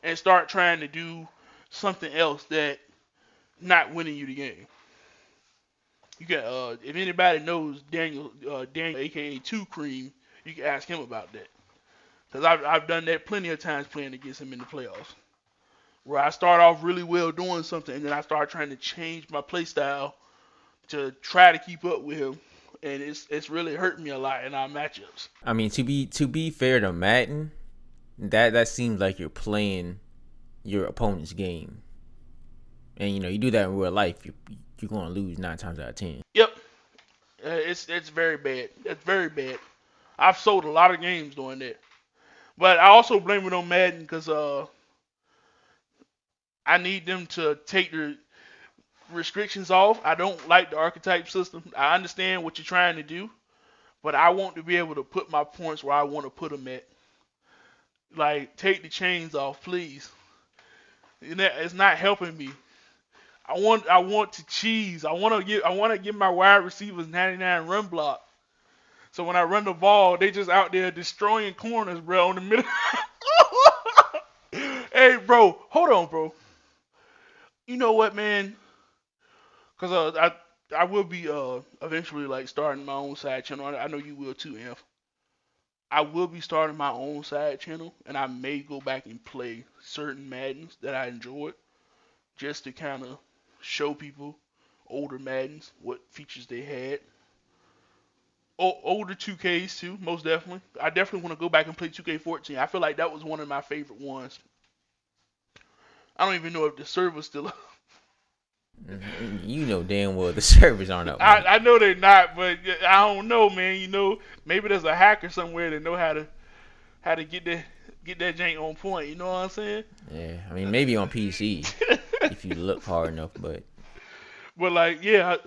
Speaker 2: and start trying to do something else that not winning you the game. You can if anybody knows Daniel aka 2 Cream, you can ask him about that. Cause I've done that plenty of times playing against him in the playoffs. Where I start off really well doing something and then I start trying to change my play style to try to keep up with him, and it's really hurting me a lot in our matchups.
Speaker 1: I mean, to be fair to Madden, that seems like you're playing your opponent's game, and you do that in real life. You're going to lose 9 times out of 10.
Speaker 2: Yep, it's very bad. It's very bad. I've sold a lot of games doing that, but I also blame it on Madden because I need them to take their restrictions off. I don't like the archetype system. I understand what you're trying to do, but I want to be able to put my points where I want to put them at. Like, take the chains off, please. It's not helping me. I want to cheese. I want to give my wide receivers 99 run block. So when I run the ball, they just out there destroying corners, bro, in the middle. Hey, bro, hold on, bro. You know what, man? Because I will be eventually like starting my own side channel. I know you will too, Inf. I will be starting my own side channel, and I may go back and play certain Maddens that I enjoyed, just to kind of show people older Maddens what features they had. Older 2Ks too, most definitely. I definitely want to go back and play 2K14. I feel like that was one of my favorite ones. I don't even know if the server's still up.
Speaker 1: You know damn well the servers aren't up.
Speaker 2: I know they're not, but I don't know, man. Maybe there's a hacker somewhere that know how to get that jank on point. You know what I'm saying?
Speaker 1: Yeah, I mean maybe on PC if you look hard enough, but
Speaker 2: like, yeah,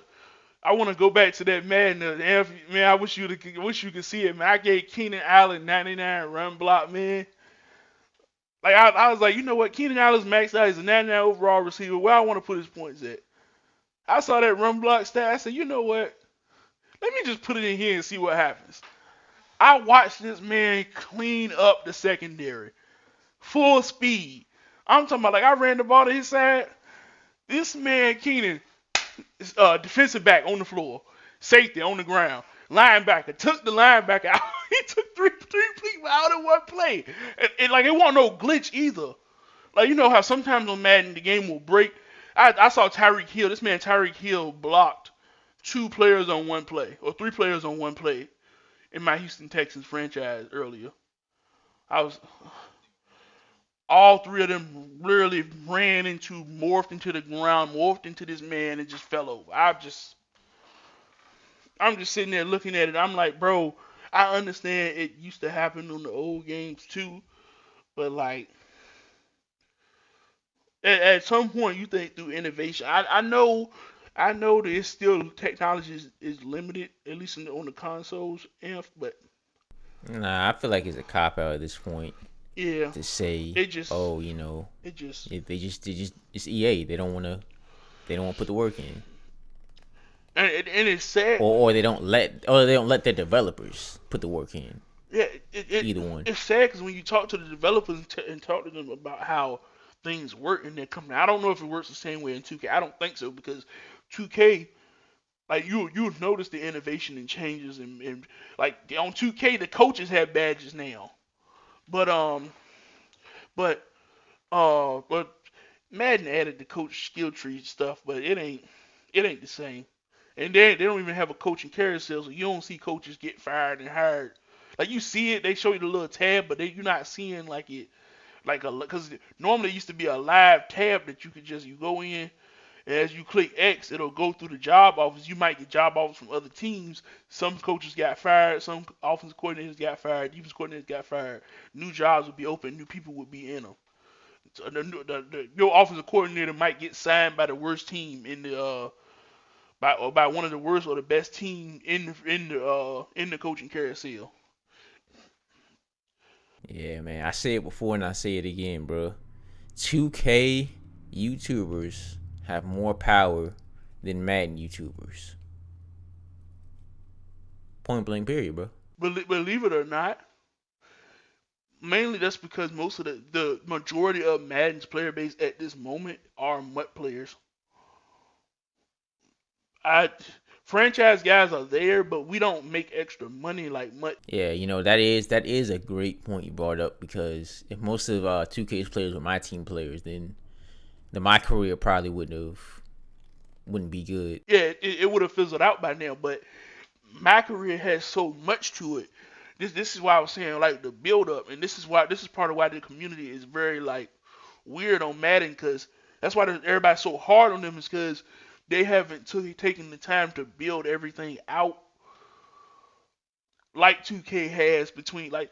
Speaker 2: I want to go back to that Madden. Man, I wish you could see it, man. I gave Keenan Allen 99 run block, man. Like, I was like, you know what? Keenan Allen's maxed out. He's a 99 overall receiver. Where I want to put his points at. I saw that run block stat. I said, you know what? Let me just put it in here and see what happens. I watched this man clean up the secondary. Full speed. I'm talking about, like, I ran the ball to his side. This man, Keenan, defensive back on the floor. Safety on the ground. Linebacker. Took the linebacker out. He took three people out in one play. And like, it wasn't no glitch either. Like, you know how sometimes on Madden the game will break. I saw Tyreek Hill. This man Tyreek Hill blocked two players on one play or three players on one play in my Houston Texans franchise earlier. I was all three of them literally morphed into the ground, morphed into this man, and just fell over. I'm just sitting there looking at it. I'm like, bro, I understand it used to happen on the old games too, but like at some point you think through innovation. I know that it's still technology is limited, at least on the consoles, but
Speaker 1: Nah, I feel like it's a cop out at this point
Speaker 2: yeah,
Speaker 1: to say,
Speaker 2: it just
Speaker 1: oh, you know,
Speaker 2: it just
Speaker 1: they just it's EA. They don't want to put the work in,
Speaker 2: and it's sad.
Speaker 1: or they don't let their developers put the work in.
Speaker 2: Yeah,
Speaker 1: Either one.
Speaker 2: it's sad because when you talk to the developers and talk to them about how things work in their company, I don't know if it works the same way in 2K. I don't think so because 2K, like you notice the innovation and changes and like on 2K the coaches have badges now, but but but Madden added the coach skill tree stuff, but it ain't the same. And they don't even have a coaching carousel, so you don't see coaches get fired and hired. Like you see it, they show you the little tab, but you're not seeing like it like a because normally it used to be a live tab that you go in. And as you click X, it'll go through the job offers. You might get job offers from other teams. Some coaches got fired. Some offensive coordinators got fired. Defense coordinators got fired. New jobs would be open. New people would be in them. So your offensive coordinator might get signed by the worst team in the by one of the worst or the best team in the coaching carousel.
Speaker 1: Yeah, man. I say it before and I say it again, bro. 2K YouTubers have more power than Madden YouTubers. Point blank, period, bro.
Speaker 2: Believe it or not, mainly that's because most of the majority of Madden's player base at this moment are MUT players. I franchise guys are there, but we don't make extra money like MUT.
Speaker 1: Yeah, that is a great point you brought up because if most of 2K's players were my team players, then my career probably wouldn't be good.
Speaker 2: Yeah, it would have fizzled out by now. But my career has so much to it. This is why I was saying like the build up, and this is part of why the community is very like weird on Madden because that's why everybody's so hard on them is because they haven't taken the time to build everything out like 2K has between like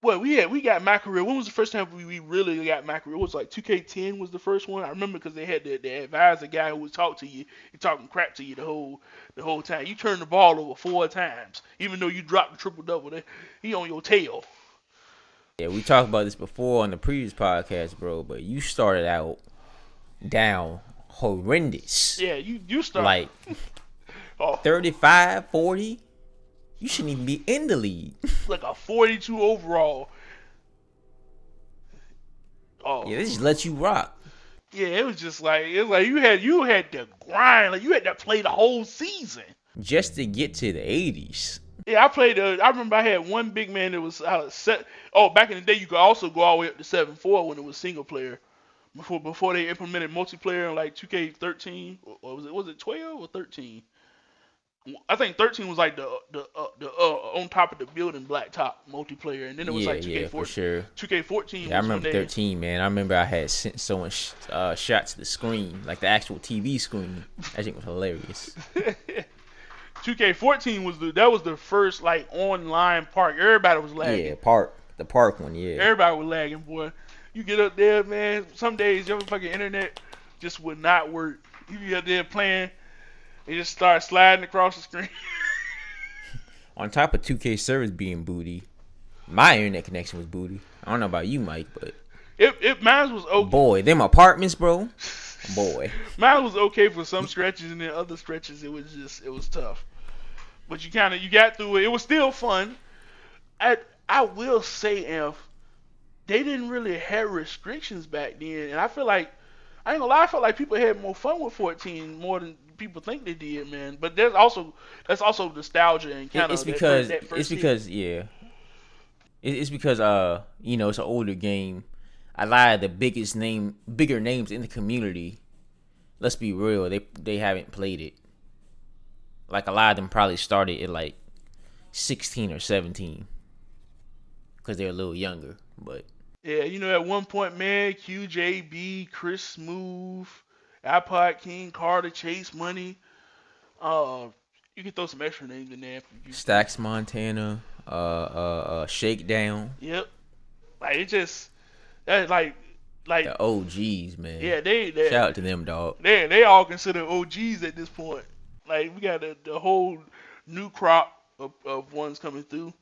Speaker 2: we got my career. When was the first time we really got my career? It was like 2K10 was the first one. I remember because they had the advisor guy who would talk to you, he talking crap to you the whole time. You turned the ball over 4 times, even though you dropped the triple double. He on your tail.
Speaker 1: Yeah, we talked about this before on the previous podcast, bro. But you started out down horrendous.
Speaker 2: Yeah, you started
Speaker 1: like 35, 40. You shouldn't even be in the league.
Speaker 2: Like a 42 overall.
Speaker 1: Oh. Yeah, they just let you rock.
Speaker 2: Yeah, it was like you had to grind, like you had to play the whole season
Speaker 1: just to get to the 80s.
Speaker 2: Yeah, I remember I had one big man that was set. Oh, back in the day, you could also go all the way up to 7-4 when it was single player. Before they implemented multiplayer in like 2K13, or was it 12 or 13? I think 13 was like the on top of the building blacktop multiplayer, and then it was like 2K14.
Speaker 1: Yeah, for sure.
Speaker 2: 2K14.
Speaker 1: Yeah, I remember 13, man. I remember I had sent someone shots to the screen, like the actual TV screen. That shit was hilarious.
Speaker 2: 2K14 was the first like online park. Everybody was lagging.
Speaker 1: Yeah, the park one. Yeah.
Speaker 2: Everybody was lagging, boy. You get up there, man. Some days your fucking internet just would not work. You be up there playing. They just start sliding across the screen.
Speaker 1: On top of 2K servers being booty, my internet connection was booty. I don't know about you, Mike, but
Speaker 2: mine was okay.
Speaker 1: Boy, them apartments, bro. Boy,
Speaker 2: mine was okay for some stretches, and then other stretches it was tough. But you got through it. It was still fun. I will say, they didn't really have restrictions back then, and I feel like I ain't gonna lie. I felt like people had more fun with 14 more than people think they did, man. But that's also nostalgia and kind of
Speaker 1: it's because it's an older game. A lot of the bigger names in the community, let's be real, they haven't played it. like a lot of them probably started at like 16 or 17 because they're a little younger. But
Speaker 2: Yeah, at one point, man, QJB, Chris Smooth, iPod King, Carter, Chase Money. Uh, you can throw some extra names in there if you.
Speaker 1: Stacks Montana, Shakedown,
Speaker 2: Yep. Like it just that like
Speaker 1: the OGs, man.
Speaker 2: yeah,
Speaker 1: Shout out to them, dog.
Speaker 2: they all considered OGs at this point. Like we got the whole new crop of ones coming through.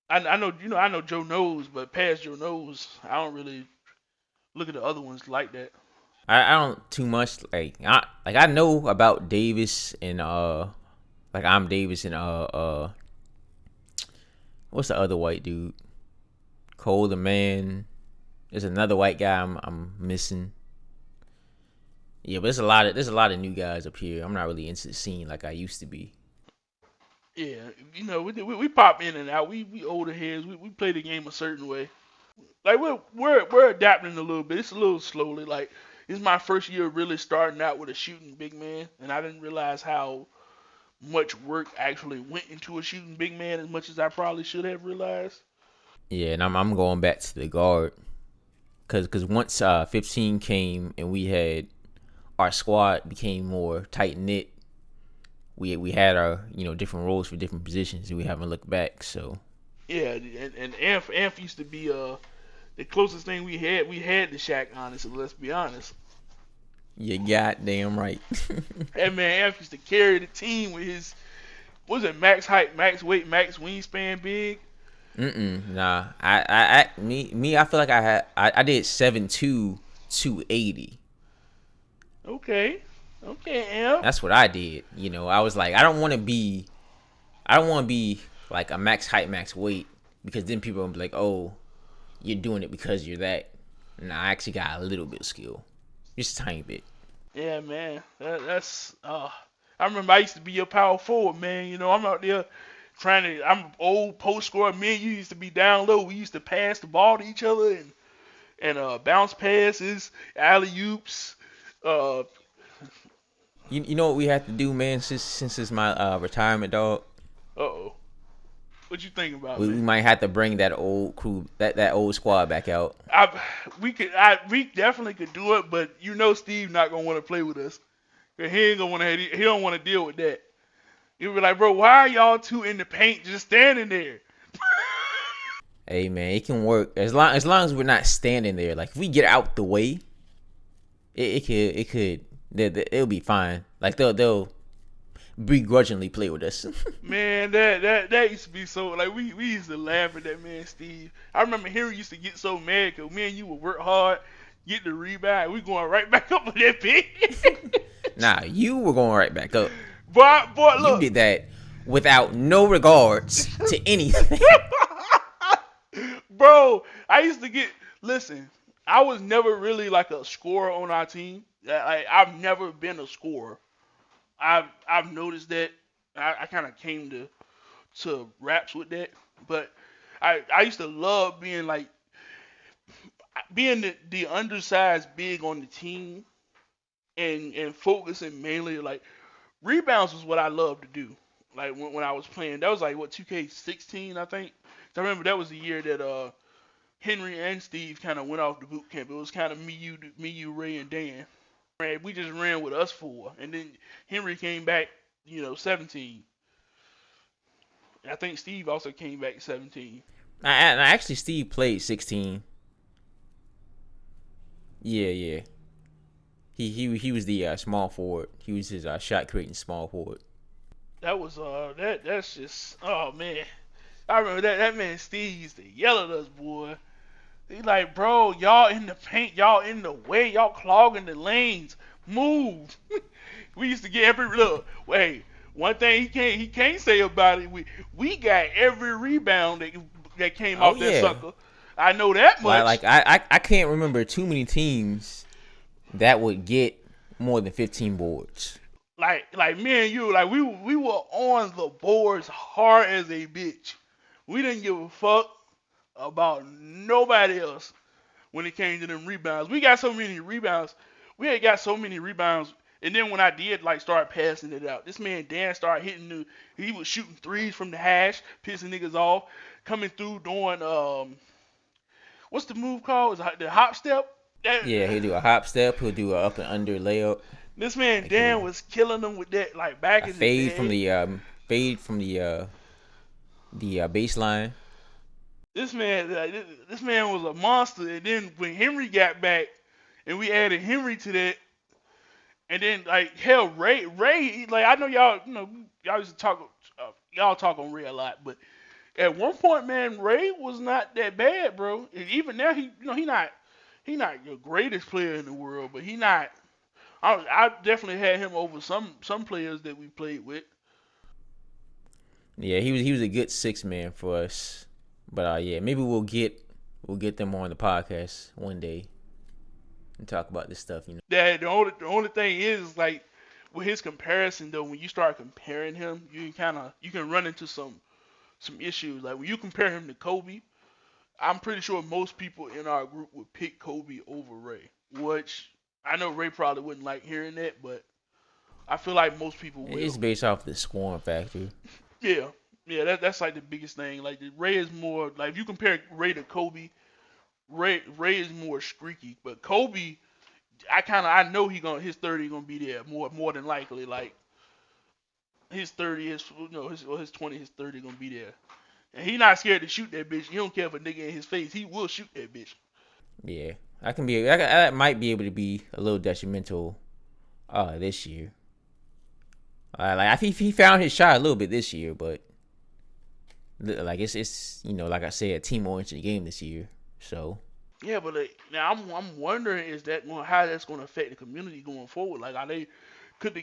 Speaker 2: I know I know Joe knows, but past Joe knows, I don't really look at the other ones like that.
Speaker 1: I don't too much I know about Davis and like I'm Davis and what's the other white dude? Cole the Man. There's another white guy I'm missing. Yeah, but there's a lot of new guys up here. I'm not really into the scene like I used to be.
Speaker 2: Yeah, we pop in and out. We older heads. We play the game a certain way. Like we're adapting a little bit. It's a little slowly. Like this is my first year really starting out with a shooting big man, and I didn't realize how much work actually went into a shooting big man as much as I probably should have realized.
Speaker 1: Yeah, and I'm going back to the guard because once 15 came and we had our squad became more tight knit. We had our different roles for different positions and we haven't looked back. So
Speaker 2: Yeah, and Amph used to be the closest thing we had. We had the Shaq, honestly. Let's be honest.
Speaker 1: you goddamn right.
Speaker 2: That man Amph used to carry the team with his was it max height, max weight, max wingspan, big.
Speaker 1: Nah. I feel like I did 7'2", 280.
Speaker 2: Okay, Amph.
Speaker 1: That's what I did. I was like, I don't want to be like a max height, max weight because then people will be like, oh, you're doing it because you're that. Nah, I actually got a little bit of skill, just a tiny bit.
Speaker 2: Yeah, man. That's I remember I used to be your power forward, man. I'm out there trying to. I'm an old post scorer. Me and you used to be down low. We used to pass the ball to each other and bounce passes, alley oops. Uh,
Speaker 1: You know what we have to do, man? Since it's my retirement, dog.
Speaker 2: oh. What you think about
Speaker 1: We
Speaker 2: me?
Speaker 1: might have to bring that old crew, that old squad back out.
Speaker 2: We definitely could do it, but Steve not gonna want to play with us. He ain't gonna want to. He don't want to deal with that. He'll be like, bro, why are y'all two in the paint just standing there?
Speaker 1: Hey man, it can work as long as we're not standing there. Like if we get out the way, it'll be fine. Like they'll begrudgingly play with us.
Speaker 2: Man, that used to be so like we used to laugh at that man Steve. I remember Henry used to get so mad because me and you would work hard, get the rebound, we going right back up with that bitch.
Speaker 1: Nah, you were going right back up.
Speaker 2: Boy, look.
Speaker 1: You did that without no regards to anything.
Speaker 2: Bro, I used to listen, I was never really like a scorer on our team. I've never been a scorer. I've noticed that. I kind of came to raps with that, but I used to love being the undersized big on the team and focusing mainly like rebounds was what I loved to do. Like when I was playing, that was like what 2K16 I think. I remember that was the year that Henry and Steve kind of went off the boot camp. It was kind of me, you, Ray, and Dan. We just ran with us four, and then Henry came back, 17. And I think Steve also came back 17.
Speaker 1: Actually, Steve played 16. Yeah. He was the small forward. He was his shot creating small forward.
Speaker 2: That was that's just oh man. I remember that man Steve used to yell at us, boy. He like, bro, y'all in the paint, y'all in the way, y'all clogging the lanes. Move. We used to get every look. Wait, one thing he can't say about it. We got every rebound that came off that sucker. I know that much.
Speaker 1: Like I can't remember too many teams that would get more than 15 boards.
Speaker 2: Like me and you, like we were on the boards hard as a bitch. We didn't give a fuck about nobody else when it came to them rebounds. We got so many rebounds. We had got so many rebounds And then when I did like start passing it out, this man Dan started hitting he was shooting threes from the hash, pissing niggas off, coming through doing what's the move called? Is it the hop step? That,
Speaker 1: Yeah, he'll do a hop step. He'll do a up and under layup.
Speaker 2: this man
Speaker 1: Like
Speaker 2: Dan was killing them with that like back
Speaker 1: a
Speaker 2: in the
Speaker 1: fade
Speaker 2: day.
Speaker 1: from the baseline.
Speaker 2: This man this man was a monster. And then when Henry got back and we added Henry to that, and then like hell Ray like I know y'all y'all used to talk y'all talk on Ray a lot, but at one point, man, Ray was not that bad, bro. And even now, he not your greatest player in the world, but he not. I definitely had him over some players that we played with.
Speaker 1: Yeah, he was a good 6 man for us. But yeah, maybe we'll get them on the podcast one day and talk about this stuff.
Speaker 2: Yeah, the only thing is like with his comparison though, when you start comparing him, you can run into some issues. Like when you compare him to Kobe, I'm pretty sure most people in our group would pick Kobe over Ray, which I know Ray probably wouldn't like hearing that, but I feel like most people will.
Speaker 1: It's based off the scoring factor.
Speaker 2: Yeah, yeah, that's like the biggest thing. Like Ray is more like if you compare Ray to Kobe, Ray is more streaky, but Kobe, I know his 30 gonna be there more than likely. Like his 30 is his 20 his 30 gonna be there. And he not scared to shoot that bitch. He don't care if a nigga in his face. He will shoot that bitch.
Speaker 1: Yeah, I might be able to be a little detrimental this year. Like I think he found his shot a little bit this year, but like it's like I said, team oriented game this year. So
Speaker 2: yeah, but now I'm wondering how that's going to affect the community going forward. Like could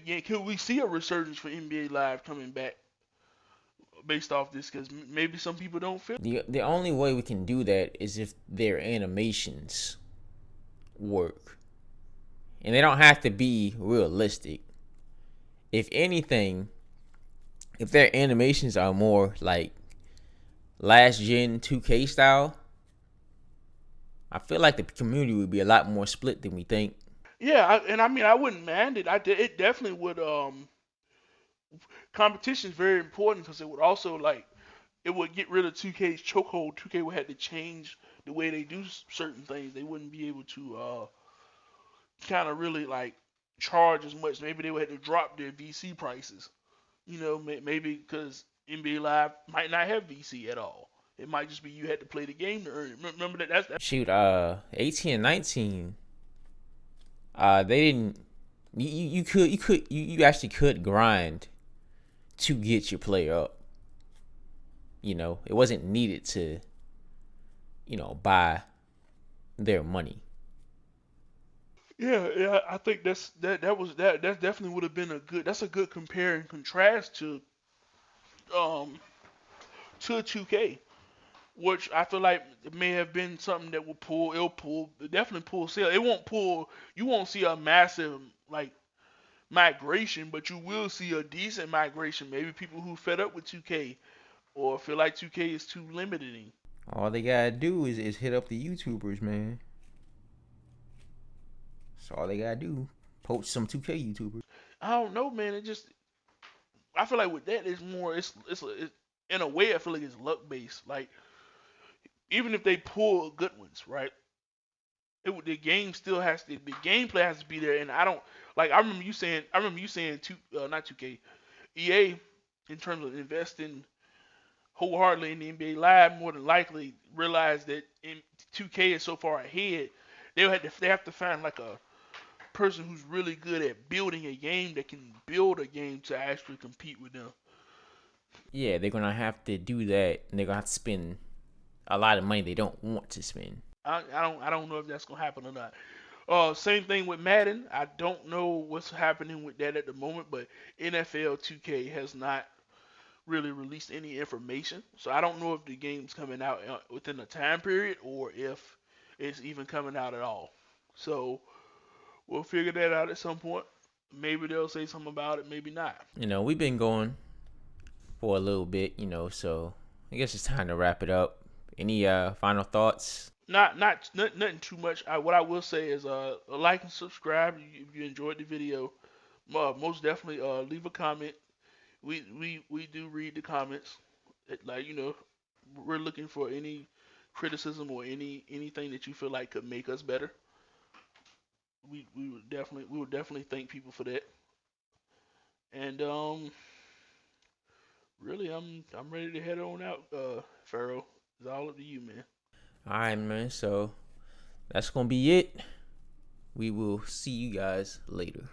Speaker 2: we see a resurgence for NBA Live coming back based off this? Because maybe some people don't feel
Speaker 1: the only way we can do that is if their animations work, and they don't have to be realistic. If anything, if their animations are more like last gen 2K style, I feel like the community would be a lot more split than we think.
Speaker 2: Yeah, I mean I wouldn't mind it. It definitely would. Competition is very important because it would also it would get rid of 2K's chokehold. 2K would have to change the way they do certain things. They wouldn't be able to kind of really charge as much. Maybe they would have to drop their VC prices. Maybe because NBA Live might not have VC at all. It might just be you had to play the game to earn it. Remember that?
Speaker 1: Shoot, 18 and 19. They didn't. You actually could grind to get your player up. It wasn't needed to, buy their money.
Speaker 2: Yeah, I think that definitely would have been that's a good compare and contrast to 2K, which I feel like it may have been something that it'll definitely pull sale. You won't see a massive migration, but you will see a decent migration. Maybe people who fed up with 2K or feel like 2K is too limiting.
Speaker 1: All they gotta do is hit up the YouTubers, man. That's all they gotta do. Poach some 2K YouTubers.
Speaker 2: I don't know, man. I feel like with that, it's more. It's in a way, I feel like it's luck based. Like even if they pull good ones, right? The game still the gameplay has to be there, and I don't like. I remember you saying not 2K, EA, in terms of investing wholeheartedly in the NBA Live, more than likely realize that 2K is so far ahead, they have to find like a person who's really good at building a game that can build a game to actually compete with them.
Speaker 1: Yeah, they're gonna have to do that, and they're gonna have to spend a lot of money they don't want to spend.
Speaker 2: I don't know if that's gonna happen or not. Same thing with Madden. I don't know what's happening with that at the moment, but NFL 2K has not really released any information, so I don't know if the game's coming out within a time period or if it's even coming out at all. So we'll figure that out at some point. Maybe they'll say something about it, maybe not.
Speaker 1: We've been going for a little bit, so I guess it's time to wrap it up. Any final thoughts?
Speaker 2: Nothing too much. What I will say is like and subscribe if you enjoyed the video. most definitely leave a comment. We do read the comments. Like we're looking for any criticism or anything that you feel like could make us better. We would definitely thank people for that. And really, I'm ready to head on out. Pharaoh, it's all up to you, man.
Speaker 1: All right, man. So that's gonna be it. We will see you guys later.